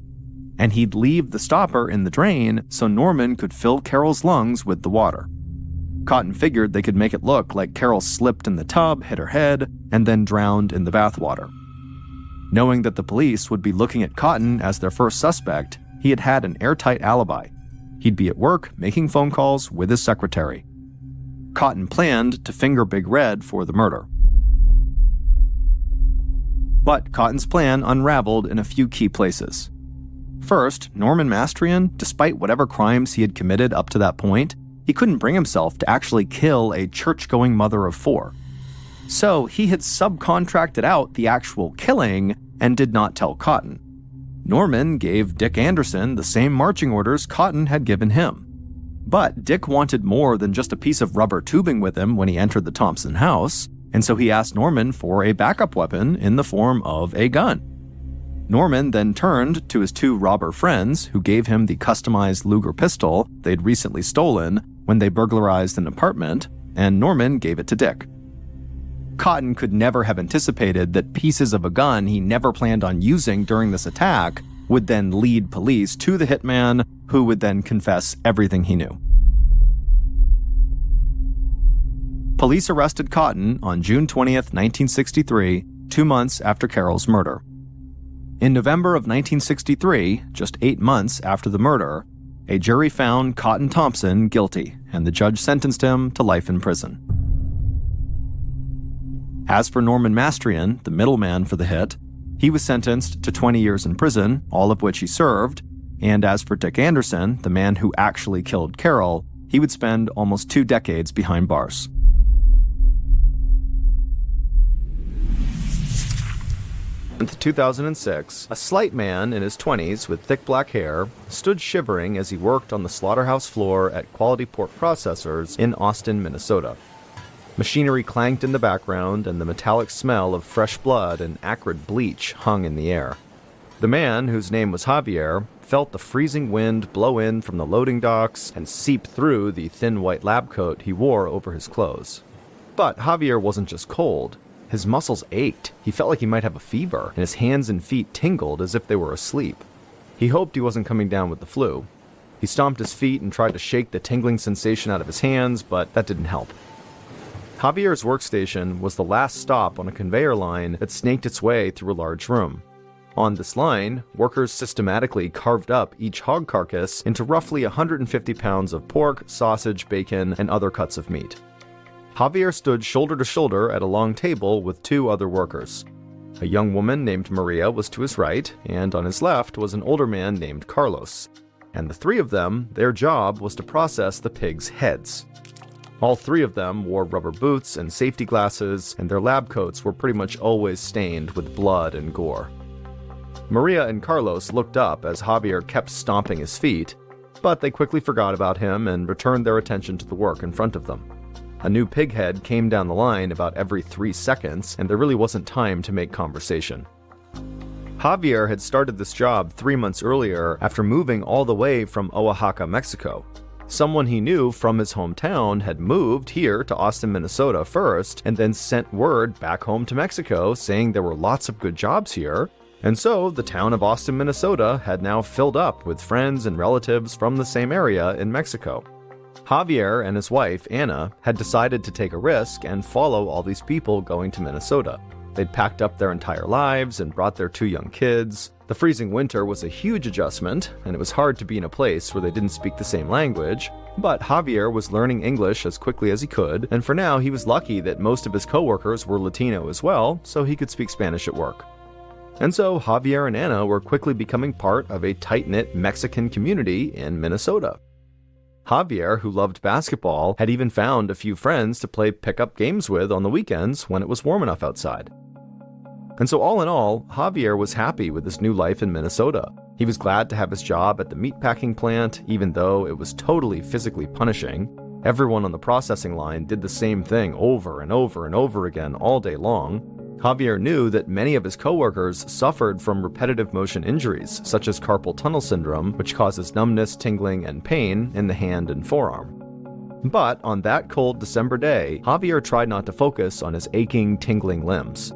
And he'd leave the stopper in the drain so Norman could fill Carol's lungs with the water. Cotton figured they could make it look like Carol slipped in the tub, hit her head, and then drowned in the bathwater. Knowing that the police would be looking at Cotton as their first suspect, he had had an airtight alibi. He'd be at work making phone calls with his secretary. Cotton planned to finger Big Red for the murder. But Cotton's plan unraveled in a few key places. First, Norman Mastrian, despite whatever crimes he had committed up to that point, he couldn't bring himself to actually kill a church-going mother of 4. So he had subcontracted out the actual killing and did not tell Cotton. Norman gave Dick Anderson the same marching orders Cotton had given him. But Dick wanted more than just a piece of rubber tubing with him when he entered the Thompson house, and so he asked Norman for a backup weapon in the form of a gun. Norman then turned to his 2 robber friends who gave him the customized Luger pistol they'd recently stolen when they burglarized an apartment, and Norman gave it to Dick. Cotton could never have anticipated that pieces of a gun he never planned on using during this attack would then lead police to the hitman, who would then confess everything he knew. Police arrested Cotton on June 20th, 1963, 2 months after Carol's murder. In November of 1963, just 8 months after the murder, a jury found Cotton Thompson guilty, and the judge sentenced him to life in prison. As for Norman Mastrian, the middleman for the hit, he was sentenced to 20 years in prison, all of which he served, and as for Dick Anderson, the man who actually killed Carol, he would spend almost 2 decades behind bars. In 2006, a slight man in his 20s with thick black hair stood shivering as he worked on the slaughterhouse floor at Quality Pork Processors in Austin, Minnesota. Machinery clanked in the background, and the metallic smell of fresh blood and acrid bleach hung in the air. The man, whose name was Javier, felt the freezing wind blow in from the loading docks and seep through the thin white lab coat he wore over his clothes. But Javier wasn't just cold. His muscles ached, he felt like he might have a fever, and his hands and feet tingled as if they were asleep. He hoped he wasn't coming down with the flu. He stomped his feet and tried to shake the tingling sensation out of his hands, but that didn't help. Javier's workstation was the last stop on a conveyor line that snaked its way through a large room. On this line, workers systematically carved up each hog carcass into roughly 150 pounds of pork, sausage, bacon, and other cuts of meat. Javier stood shoulder to shoulder at a long table with 2 other workers. A young woman named Maria was to his right, and on his left was an older man named Carlos. And the 3 of them, their job was to process the pigs' heads. All 3 of them wore rubber boots and safety glasses, and their lab coats were pretty much always stained with blood and gore. Maria and Carlos looked up as Javier kept stomping his feet, but they quickly forgot about him and returned their attention to the work in front of them. A new pig head came down the line about every 3 seconds, and there really wasn't time to make conversation. Javier had started this job 3 months earlier after moving all the way from Oaxaca, Mexico. Someone he knew from his hometown had moved here to Austin, Minnesota first, and then sent word back home to Mexico saying there were lots of good jobs here, and so the town of Austin, Minnesota had now filled up with friends and relatives from the same area in Mexico. Javier and his wife, Anna, had decided to take a risk and follow all these people going to Minnesota. They'd packed up their entire lives and brought their 2 young kids. The freezing winter was a huge adjustment, and it was hard to be in a place where they didn't speak the same language, but Javier was learning English as quickly as he could, and for now he was lucky that most of his coworkers were Latino as well, so he could speak Spanish at work. And so Javier and Anna were quickly becoming part of a tight-knit Mexican community in Minnesota. Javier, who loved basketball, had even found a few friends to play pickup games with on the weekends when it was warm enough outside. And so all in all, Javier was happy with his new life in Minnesota. He was glad to have his job at the meatpacking plant, even though it was totally physically punishing. Everyone on the processing line did the same thing over and over and over again all day long. Javier knew that many of his coworkers suffered from repetitive motion injuries, such as carpal tunnel syndrome, which causes numbness, tingling, and pain in the hand and forearm. But on that cold December day, Javier tried not to focus on his aching, tingling limbs.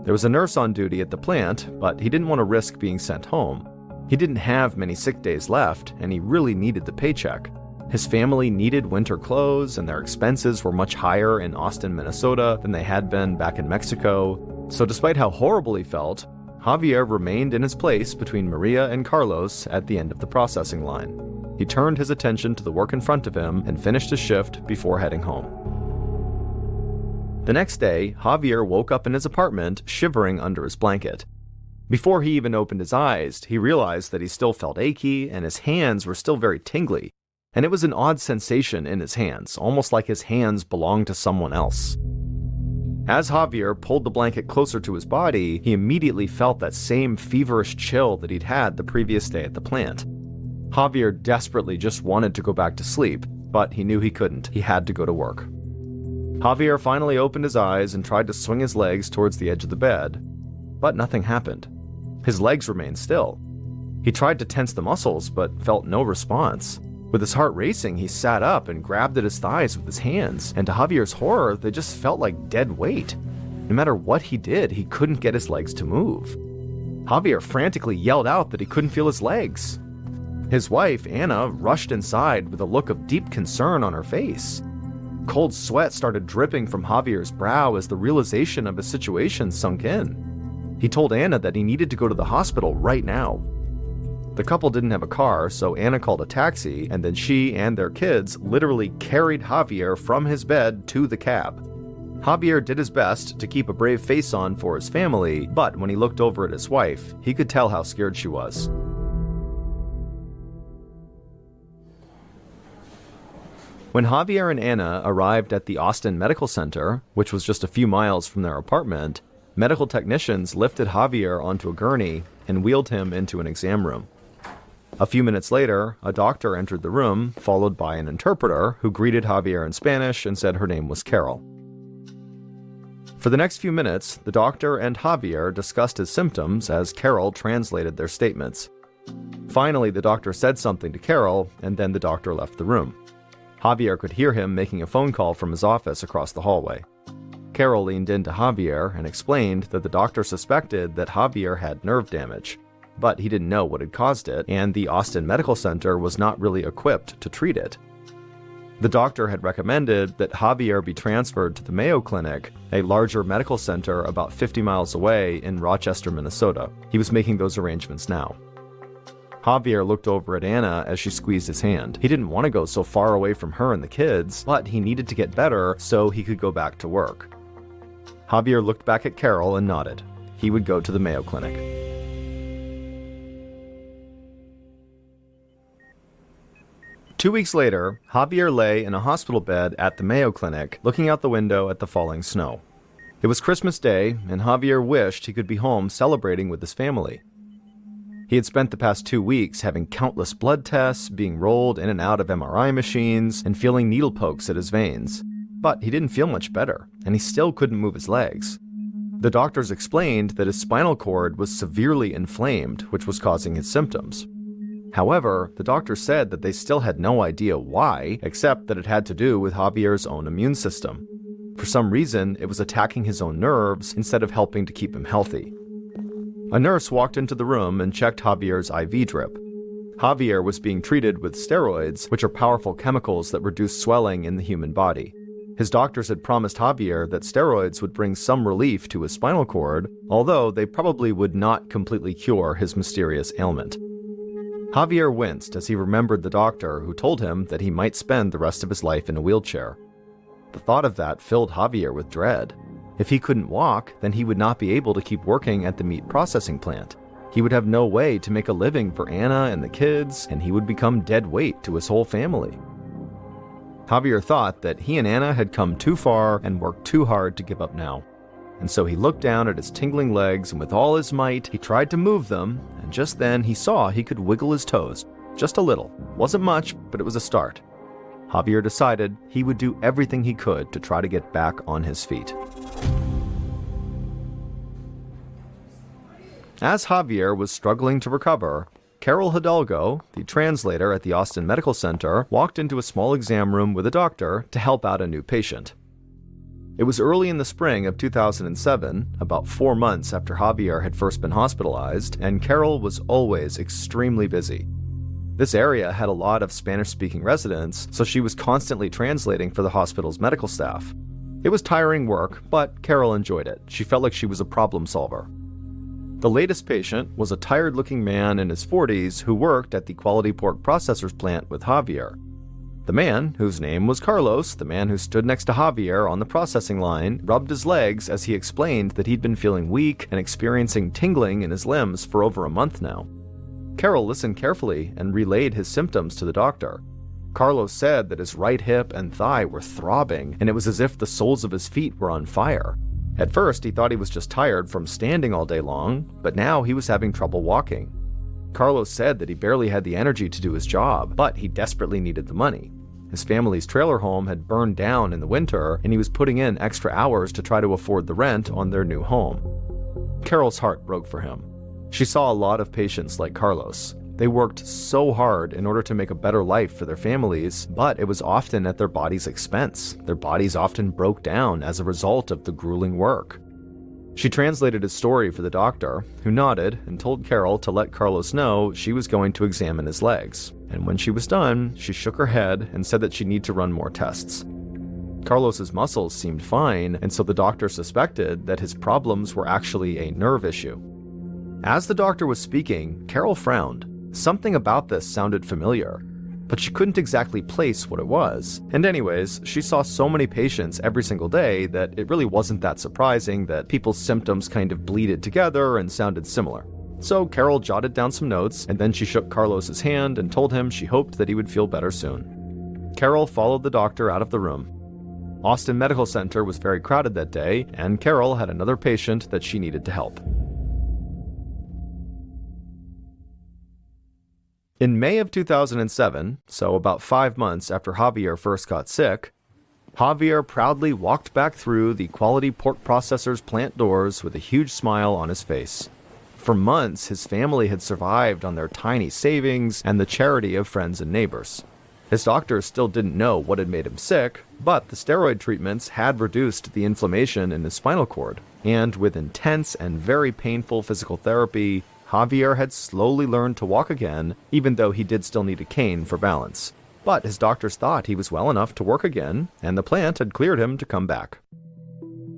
There was a nurse on duty at the plant, but he didn't want to risk being sent home. He didn't have many sick days left, and he really needed the paycheck. His family needed winter clothes, and their expenses were much higher in Austin, Minnesota than they had been back in Mexico. So despite how horrible he felt, Javier remained in his place between Maria and Carlos at the end of the processing line. He turned his attention to the work in front of him and finished his shift before heading home. The next day, Javier woke up in his apartment, shivering under his blanket. Before he even opened his eyes, he realized that he still felt achy and his hands were still very tingly. And it was an odd sensation in his hands, almost like his hands belonged to someone else. As Javier pulled the blanket closer to his body, he immediately felt that same feverish chill that he'd had the previous day at the plant. Javier desperately just wanted to go back to sleep, but he knew he couldn't. He had to go to work. Javier finally opened his eyes and tried to swing his legs towards the edge of the bed, but nothing happened. His legs remained still. He tried to tense the muscles, but felt no response. With his heart racing, he sat up and grabbed at his thighs with his hands, and to Javier's horror, they just felt like dead weight. No matter what he did, he couldn't get his legs to move. Javier frantically yelled out that he couldn't feel his legs. His wife, Anna, rushed inside with a look of deep concern on her face. Cold sweat started dripping from Javier's brow as the realization of his situation sunk in. He told Anna that he needed to go to the hospital right now. The couple didn't have a car, so Anna called a taxi, and then she and their kids literally carried Javier from his bed to the cab. Javier did his best to keep a brave face on for his family, but when he looked over at his wife, he could tell how scared she was. When Javier and Anna arrived at the Austin Medical Center, which was just a few miles from their apartment, medical technicians lifted Javier onto a gurney and wheeled him into an exam room. A few minutes later, a doctor entered the room, followed by an interpreter who greeted Javier in Spanish and said her name was Carol. For the next few minutes, the doctor and Javier discussed his symptoms as Carol translated their statements. Finally, the doctor said something to Carol, and then the doctor left the room. Javier could hear him making a phone call from his office across the hallway. Carol leaned into Javier and explained that the doctor suspected that Javier had nerve damage, but he didn't know what had caused it, and the Austin Medical Center was not really equipped to treat it. The doctor had recommended that Javier be transferred to the Mayo Clinic, a larger medical center about 50 miles away in Rochester, Minnesota. He was making those arrangements now. Javier looked over at Anna as she squeezed his hand. He didn't want to go so far away from her and the kids, but he needed to get better so he could go back to work. Javier looked back at Carol and nodded. He would go to the Mayo Clinic. Two weeks later, Javier lay in a hospital bed at the Mayo Clinic, looking out the window at the falling snow. It was Christmas Day, and Javier wished he could be home celebrating with his family. He had spent the past 2 weeks having countless blood tests, being rolled in and out of MRI machines, and feeling needle pokes at his veins. But he didn't feel much better, and he still couldn't move his legs. The doctors explained that his spinal cord was severely inflamed, which was causing his symptoms. However, the doctor said that they still had no idea why, except that it had to do with Javier's own immune system. For some reason, it was attacking his own nerves instead of helping to keep him healthy. A nurse walked into the room and checked Javier's IV drip. Javier was being treated with steroids, which are powerful chemicals that reduce swelling in the human body. His doctors had promised Javier that steroids would bring some relief to his spinal cord, although they probably would not completely cure his mysterious ailment. Javier winced as he remembered the doctor who told him that he might spend the rest of his life in a wheelchair. The thought of that filled Javier with dread. If he couldn't walk, then he would not be able to keep working at the meat processing plant. He would have no way to make a living for Anna and the kids, and he would become dead weight to his whole family. Javier thought that he and Anna had come too far and worked too hard to give up now. And so he looked down at his tingling legs, and with all his might, he tried to move them, and just then he saw he could wiggle his toes. Just a little. Wasn't much, but it was a start. Javier decided he would do everything he could to try to get back on his feet. As Javier was struggling to recover, Carol Hidalgo, the translator at the Austin Medical Center, walked into a small exam room with a doctor to help out a new patient. It was early in the spring of 2007, about 4 months after Javier had first been hospitalized, and Carol was always extremely busy. This area had a lot of Spanish-speaking residents, so she was constantly translating for the hospital's medical staff. It was tiring work, but Carol enjoyed it. She felt like she was a problem solver. The latest patient was a tired-looking man in his 40s who worked at the quality pork processors plant with Javier. The man, whose name was Carlos, the man who stood next to Javier on the processing line, rubbed his legs as he explained that he'd been feeling weak and experiencing tingling in his limbs for over a month now. Carol listened carefully and relayed his symptoms to the doctor. Carlos said that his right hip and thigh were throbbing, and it was as if the soles of his feet were on fire. At first, he thought he was just tired from standing all day long, but now he was having trouble walking. Carlos said that he barely had the energy to do his job, but he desperately needed the money. His family's trailer home had burned down in the winter, and he was putting in extra hours to try to afford the rent on their new home. Carol's heart broke for him. She saw a lot of patients like Carlos. They worked so hard in order to make a better life for their families, but it was often at their body's expense. Their bodies often broke down as a result of the grueling work. She translated his story for the doctor, who nodded and told Carol to let Carlos know she was going to examine his legs. And when she was done, she shook her head and said that she'd need to run more tests. Carlos's muscles seemed fine, and so the doctor suspected that his problems were actually a nerve issue. As the doctor was speaking, Carol frowned. Something about this sounded familiar, but she couldn't exactly place what it was. And anyways, she saw so many patients every single day that it really wasn't that surprising that people's symptoms kind of bleeded together and sounded similar. So Carol jotted down some notes, and then she shook Carlos's hand and told him she hoped that he would feel better soon. Carol followed the doctor out of the room. Austin Medical Center was very crowded that day, and Carol had another patient that she needed to help. In May of 2007, so about 5 months after Javier first got sick, Javier proudly walked back through the Quality Pork Processor's plant doors with a huge smile on his face. For months, his family had survived on their tiny savings and the charity of friends and neighbors. His doctors still didn't know what had made him sick, but the steroid treatments had reduced the inflammation in his spinal cord, and with intense and very painful physical therapy, Javier had slowly learned to walk again, even though he did still need a cane for balance. But his doctors thought he was well enough to work again, and the plant had cleared him to come back.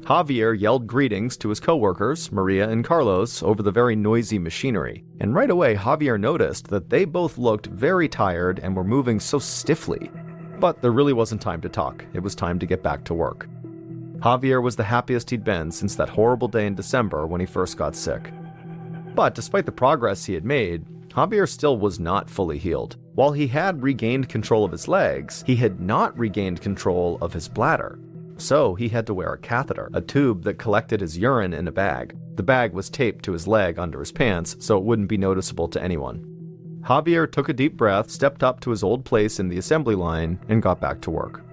Javier yelled greetings to his co-workers, Maria and Carlos, over the very noisy machinery, and right away Javier noticed that they both looked very tired and were moving so stiffly. But there really wasn't time to talk. It was time to get back to work. Javier was the happiest he'd been since that horrible day in December when he first got sick. But despite the progress he had made, Javier still was not fully healed. While he had regained control of his legs, he had not regained control of his bladder. So he had to wear a catheter, a tube that collected his urine in a bag. The bag was taped to his leg under his pants, so it wouldn't be noticeable to anyone. Javier took a deep breath, stepped up to his old place in the assembly line, and got back to work.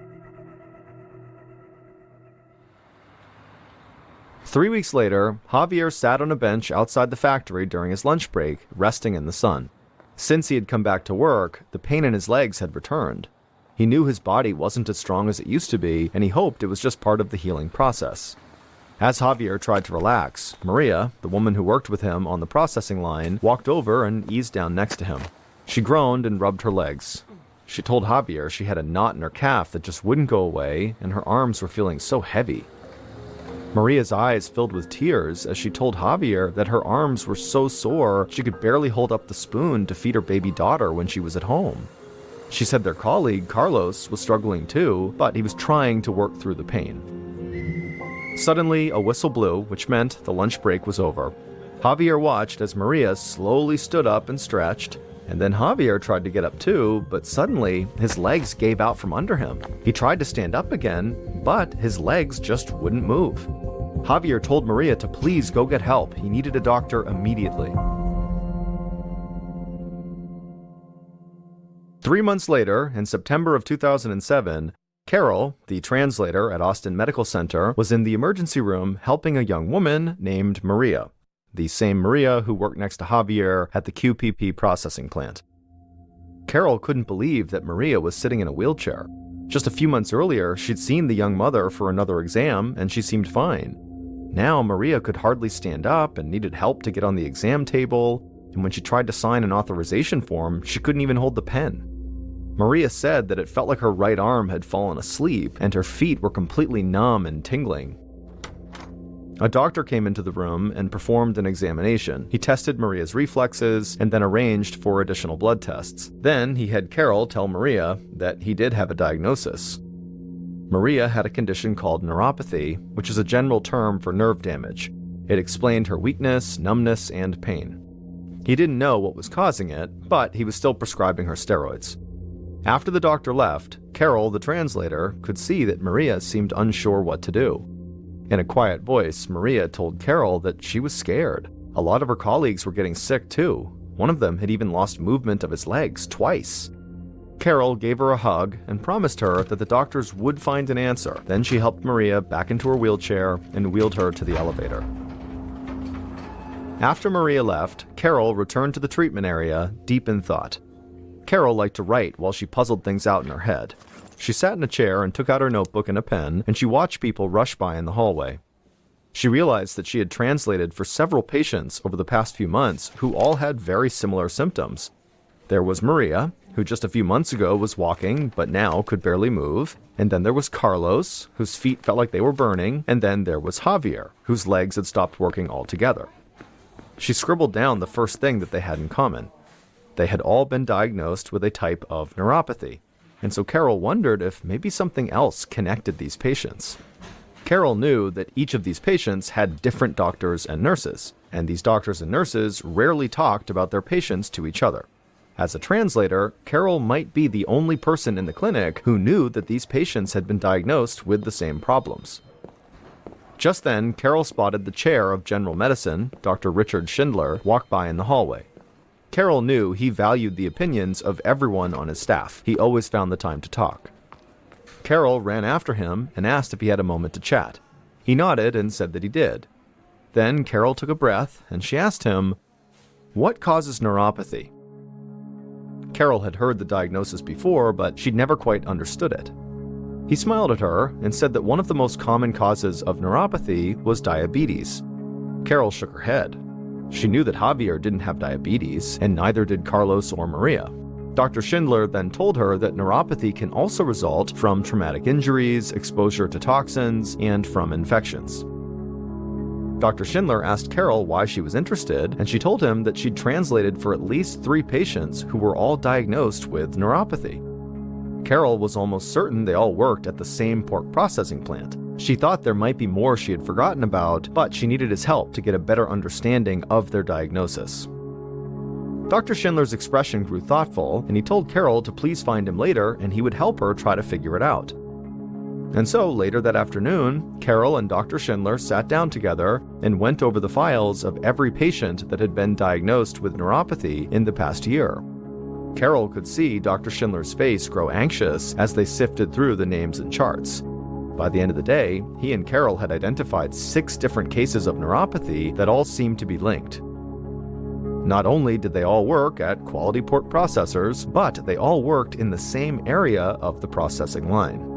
3 weeks later, Javier sat on a bench outside the factory during his lunch break, resting in the sun. Since he had come back to work, the pain in his legs had returned. He knew his body wasn't as strong as it used to be, and he hoped it was just part of the healing process. As Javier tried to relax, Maria, the woman who worked with him on the processing line, walked over and eased down next to him. She groaned and rubbed her legs. She told Javier she had a knot in her calf that just wouldn't go away, and her arms were feeling so heavy. Maria's eyes filled with tears as she told Javier that her arms were so sore she could barely hold up the spoon to feed her baby daughter when she was at home. She said their colleague, Carlos, was struggling too, but he was trying to work through the pain. Suddenly, a whistle blew, which meant the lunch break was over. Javier watched as Maria slowly stood up and stretched, and then Javier tried to get up too, but suddenly his legs gave out from under him. He tried to stand up again, but his legs just wouldn't move. Javier told Maria to please go get help. He needed a doctor immediately. 3 months later, in September of 2007, Carol, the translator at Austin Medical Center, was in the emergency room helping a young woman named Maria, the same Maria who worked next to Javier at the QPP processing plant. Carol couldn't believe that Maria was sitting in a wheelchair. Just a few months earlier, she'd seen the young mother for another exam, and she seemed fine. Now, Maria could hardly stand up and needed help to get on the exam table, and when she tried to sign an authorization form, she couldn't even hold the pen. Maria said that it felt like her right arm had fallen asleep, and her feet were completely numb and tingling. A doctor came into the room and performed an examination. He tested Maria's reflexes and then arranged for additional blood tests. Then he had Carol tell Maria that he did have a diagnosis. Maria had a condition called neuropathy, which is a general term for nerve damage. It explained her weakness, numbness, and pain. He didn't know what was causing it, but he was still prescribing her steroids. After the doctor left, Carol, the translator, could see that Maria seemed unsure what to do. In a quiet voice, Maria told Carol that she was scared. A lot of her colleagues were getting sick too. One of them had even lost movement of his legs twice. Carol gave her a hug and promised her that the doctors would find an answer. Then she helped Maria back into her wheelchair and wheeled her to the elevator. After Maria left, Carol returned to the treatment area, deep in thought. Carol liked to write while she puzzled things out in her head. She sat in a chair and took out her notebook and a pen, and she watched people rush by in the hallway. She realized that she had translated for several patients over the past few months who all had very similar symptoms. There was Maria, who just a few months ago was walking but now could barely move. And then there was Carlos, whose feet felt like they were burning. And then there was Javier, whose legs had stopped working altogether. She scribbled down the first thing that they had in common. They had all been diagnosed with a type of neuropathy. And so Carol wondered if maybe something else connected these patients. Carol knew that each of these patients had different doctors and nurses, and these doctors and nurses rarely talked about their patients to each other. As a translator, Carol might be the only person in the clinic who knew that these patients had been diagnosed with the same problems. Just then, Carol spotted the chair of general medicine, Dr. Richard Schindler, walk by in the hallway. Carol knew he valued the opinions of everyone on his staff. He always found the time to talk. Carol ran after him and asked if he had a moment to chat. He nodded and said that he did. Then Carol took a breath and she asked him, "What causes neuropathy?" Carol had heard the diagnosis before, but she'd never quite understood it. He smiled at her and said that one of the most common causes of neuropathy was diabetes. Carol shook her head. She knew that Javier didn't have diabetes, and neither did Carlos or Maria. Dr. Schindler then told her that neuropathy can also result from traumatic injuries, exposure to toxins, and from infections. Dr. Schindler asked Carol why she was interested, and she told him that she'd translated for at least 3 patients who were all diagnosed with neuropathy. Carol was almost certain they all worked at the same pork processing plant. She thought there might be more she had forgotten about, but she needed his help to get a better understanding of their diagnosis. Dr. Schindler's expression grew thoughtful, and he told Carol to please find him later and he would help her try to figure it out. And so, later that afternoon, Carol and Dr. Schindler sat down together and went over the files of every patient that had been diagnosed with neuropathy in the past year. Carol could see Dr. Schindler's face grow anxious as they sifted through the names and charts. By the end of the day, he and Carol had identified 6 different cases of neuropathy that all seemed to be linked. Not only did they all work at quality pork processors, but they all worked in the same area of the processing line.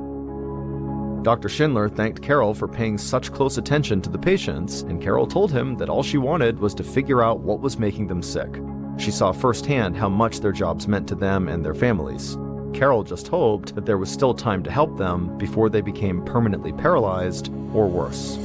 Dr. Schindler thanked Carol for paying such close attention to the patients, and Carol told him that all she wanted was to figure out what was making them sick. She saw firsthand how much their jobs meant to them and their families. Carol just hoped that there was still time to help them before they became permanently paralyzed or worse.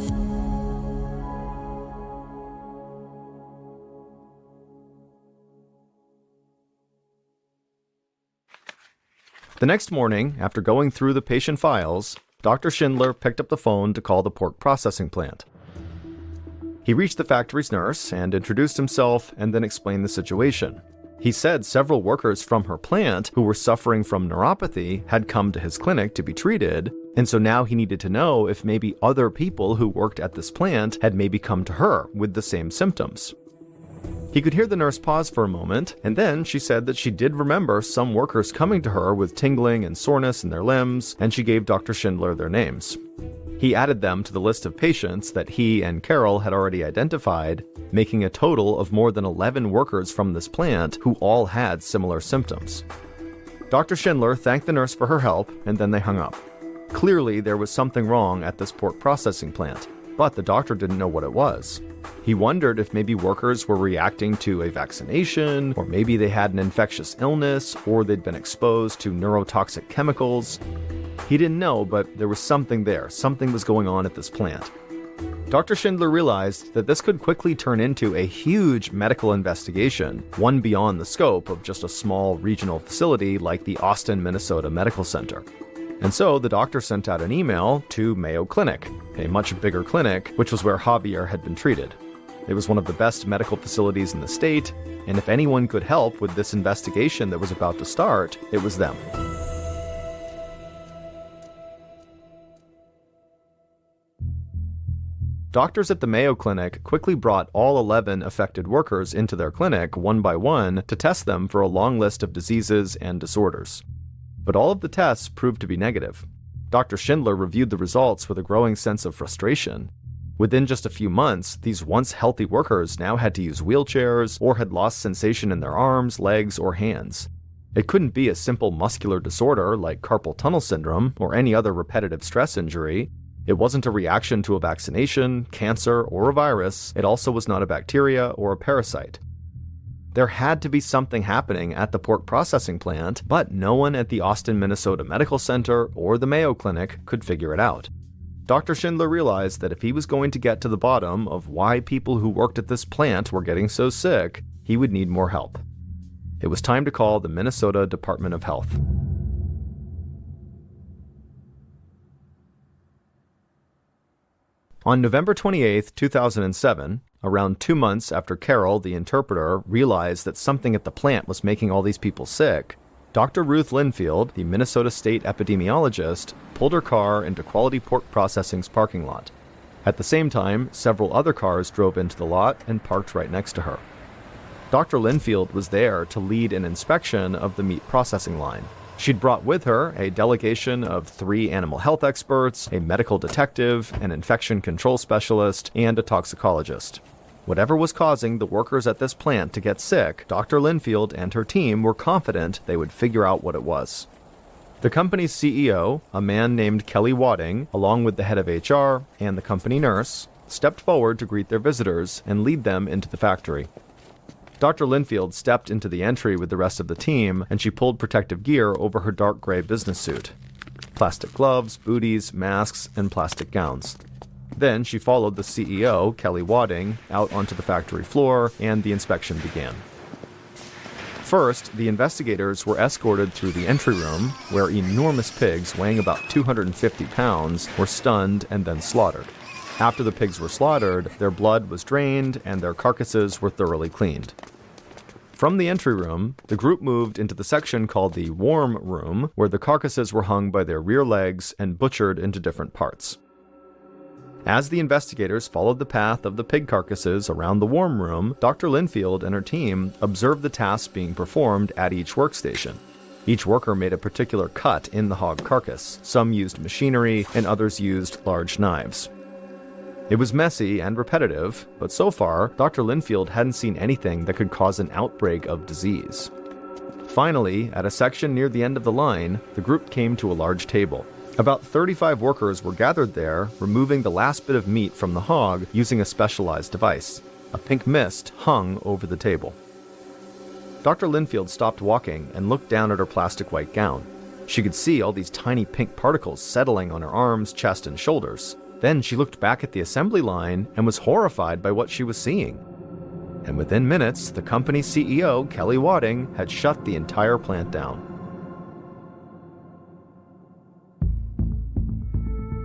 The next morning, after going through the patient files, Dr. Schindler picked up the phone to call the pork processing plant. He reached the factory's nurse and introduced himself and then explained the situation. He said several workers from her plant who were suffering from neuropathy had come to his clinic to be treated, and so now he needed to know if maybe other people who worked at this plant had maybe come to her with the same symptoms. He could hear the nurse pause for a moment, and then she said that she did remember some workers coming to her with tingling and soreness in their limbs, and she gave Dr. Schindler their names. He added them to the list of patients that he and Carol had already identified, making a total of more than 11 workers from this plant who all had similar symptoms. Dr. Schindler thanked the nurse for her help, and then they hung up. Clearly, there was something wrong at this pork processing plant, but the doctor didn't know what it was. He wondered if maybe workers were reacting to a vaccination, or maybe they had an infectious illness, or they'd been exposed to neurotoxic chemicals. He didn't know, but there was something there. Something was going on at this plant. Dr. Schindler realized that this could quickly turn into a huge medical investigation, one beyond the scope of just a small regional facility like the Austin, Minnesota Medical Center. And so the doctor sent out an email to Mayo Clinic, a much bigger clinic, which was where Javier had been treated. It was one of the best medical facilities in the state, and if anyone could help with this investigation that was about to start, it was them. Doctors at the Mayo Clinic quickly brought all 11 affected workers into their clinic one by one to test them for a long list of diseases and disorders. But all of the tests proved to be negative. Dr. Schindler reviewed the results with a growing sense of frustration. Within just a few months, these once healthy workers now had to use wheelchairs or had lost sensation in their arms, legs, or hands. It couldn't be a simple muscular disorder like carpal tunnel syndrome or any other repetitive stress injury. It wasn't a reaction to a vaccination, cancer, or a virus. It also was not a bacteria or a parasite. There had to be something happening at the pork processing plant, but no one at the Austin, Minnesota Medical Center or the Mayo Clinic could figure it out. Dr. Schindler realized that if he was going to get to the bottom of why people who worked at this plant were getting so sick, he would need more help. It was time to call the Minnesota Department of Health. On November 28, 2007, around 2 months after Carol, the interpreter, realized that something at the plant was making all these people sick, Dr. Ruth Linfield, the Minnesota State epidemiologist, pulled her car into Quality Pork Processing's parking lot. At the same time, several other cars drove into the lot and parked right next to her. Dr. Linfield was there to lead an inspection of the meat processing line. She'd brought with her a delegation of 3 animal health experts, a medical detective, an infection control specialist, and a toxicologist. Whatever was causing the workers at this plant to get sick, Dr. Linfield and her team were confident they would figure out what it was. The company's CEO, a man named Kelly Wadding, along with the head of HR and the company nurse, stepped forward to greet their visitors and lead them into the factory. Dr. Linfield stepped into the entry with the rest of the team, and she pulled protective gear over her dark gray business suit. Plastic gloves, booties, masks, and plastic gowns. Then she followed the CEO, Kelly Wadding, out onto the factory floor, and the inspection began. First, the investigators were escorted through the entry room, where enormous pigs weighing about 250 pounds were stunned and then slaughtered. After the pigs were slaughtered, their blood was drained and their carcasses were thoroughly cleaned. From the entry room, the group moved into the section called the warm room, where the carcasses were hung by their rear legs and butchered into different parts. As the investigators followed the path of the pig carcasses around the warm room, Dr. Linfield and her team observed the tasks being performed at each workstation. Each worker made a particular cut in the hog carcass. Some used machinery, and others used large knives. It was messy and repetitive, but so far, Dr. Linfield hadn't seen anything that could cause an outbreak of disease. Finally, at a section near the end of the line, the group came to a large table. About 35 workers were gathered there, removing the last bit of meat from the hog using a specialized device. A pink mist hung over the table. Dr. Linfield stopped walking and looked down at her plastic white gown. She could see all these tiny pink particles settling on her arms, chest, and shoulders. Then she looked back at the assembly line and was horrified by what she was seeing. And within minutes, the company's CEO, Kelly Wadding, had shut the entire plant down.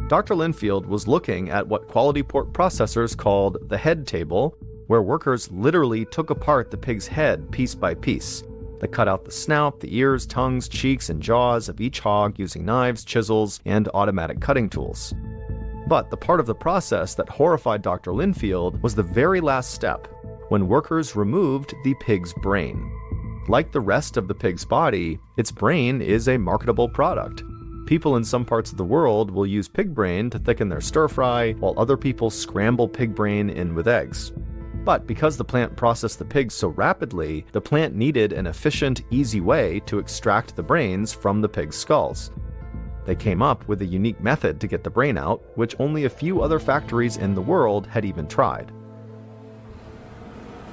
Dr. Linfield was looking at what quality pork processors called the head table, where workers literally took apart the pig's head piece by piece. They cut out the snout, the ears, tongues, cheeks, and jaws of each hog using knives, chisels, and automatic cutting tools. But the part of the process that horrified Dr. Linfield was the very last step, when workers removed the pig's brain. Like the rest of the pig's body, its brain is a marketable product. People in some parts of the world will use pig brain to thicken their stir-fry, while other people scramble pig brain in with eggs. But because the plant processed the pigs so rapidly, the plant needed an efficient, easy way to extract the brains from the pig's skulls. They came up with a unique method to get the brain out, which only a few other factories in the world had even tried.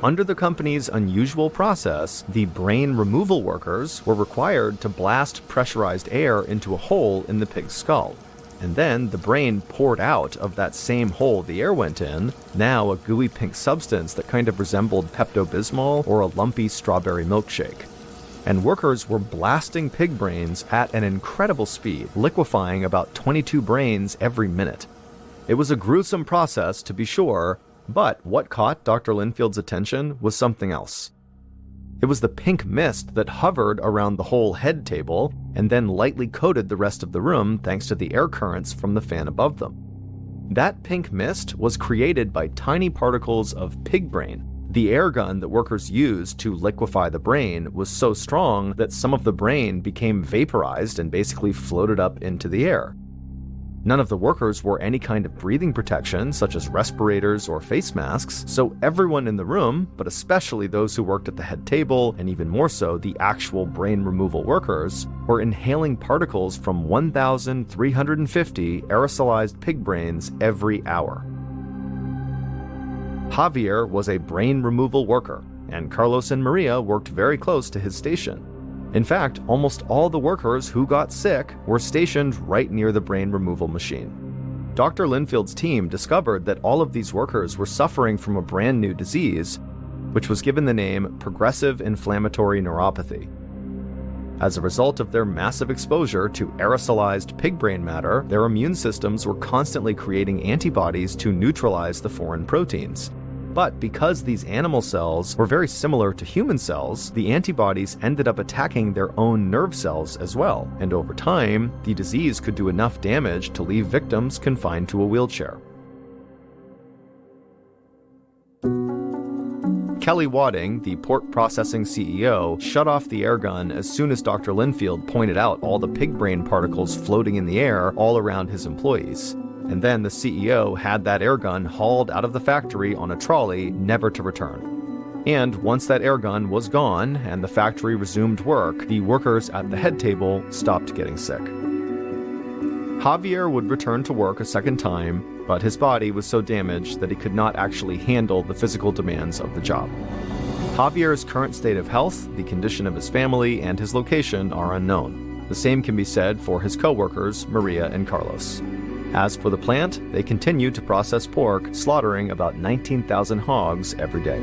Under the company's unusual process, the brain removal workers were required to blast pressurized air into a hole in the pig's skull. And then the brain poured out of that same hole the air went in, now a gooey pink substance that kind of resembled Pepto-Bismol or a lumpy strawberry milkshake. And workers were blasting pig brains at an incredible speed, liquefying about 22 brains every minute. It was a gruesome process, to be sure, but what caught Dr. Linfield's attention was something else. It was the pink mist that hovered around the whole head table and then lightly coated the rest of the room thanks to the air currents from the fan above them. That pink mist was created by tiny particles of pig brain. The air gun that workers used to liquefy the brain was so strong that some of the brain became vaporized and basically floated up into the air. None of the workers wore any kind of breathing protection, such as respirators or face masks, so everyone in the room, but especially those who worked at the head table, and even more so the actual brain removal workers, were inhaling particles from 1,350 aerosolized pig brains every hour. Javier was a brain removal worker, and Carlos and Maria worked very close to his station. In fact, almost all the workers who got sick were stationed right near the brain removal machine. Dr. Linfield's team discovered that all of these workers were suffering from a brand new disease, which was given the name progressive inflammatory neuropathy. As a result of their massive exposure to aerosolized pig brain matter, their immune systems were constantly creating antibodies to neutralize the foreign proteins. But because these animal cells were very similar to human cells, the antibodies ended up attacking their own nerve cells as well, and over time, the disease could do enough damage to leave victims confined to a wheelchair. Kelly Wadding, the pork processing CEO, shut off the airgun as soon as Dr. Linfield pointed out all the pig brain particles floating in the air all around his employees. And then the CEO had that airgun hauled out of the factory on a trolley, never to return. And once that airgun was gone and the factory resumed work, the workers at the head table stopped getting sick. Javier would return to work a second time, but his body was so damaged that he could not actually handle the physical demands of the job. Javier's current state of health, the condition of his family, and his location are unknown. The same can be said for his co-workers, Maria and Carlos. As for the plant, they continue to process pork, slaughtering about 19,000 hogs every day.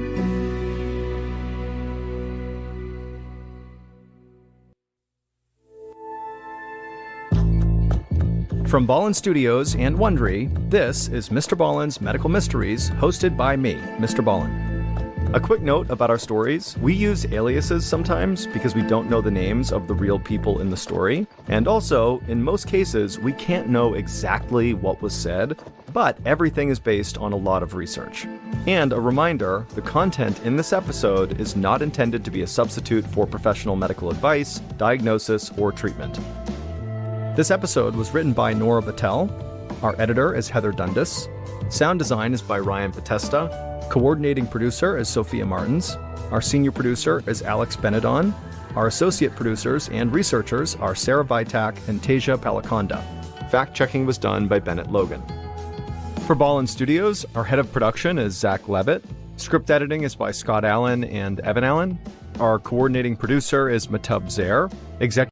From Ballen Studios and Wondery, this is MrBallen's Medical Mysteries, hosted by me, Mr. Ballen. A quick note about our stories: we use aliases sometimes because we don't know the names of the real people in the story, and also, in most cases, we can't know exactly what was said, but everything is based on a lot of research. And a reminder, the content in this episode is not intended to be a substitute for professional medical advice, diagnosis, or treatment. This episode was written by Nora Battelle. Our editor is Heather Dundas. Sound design is by Ryan Potesta. Coordinating producer is Sophia Martins. Our senior producer is Alex Benedon. Our associate producers and researchers are Sarah Vitak and Teja Palakonda. Fact-checking was done by Bennett Logan. For Ballen Studios, our head of production is Zach Levitt. Script editing is by Scott Allen and Evan Allen. Our coordinating producer is Matub Zaire. Executive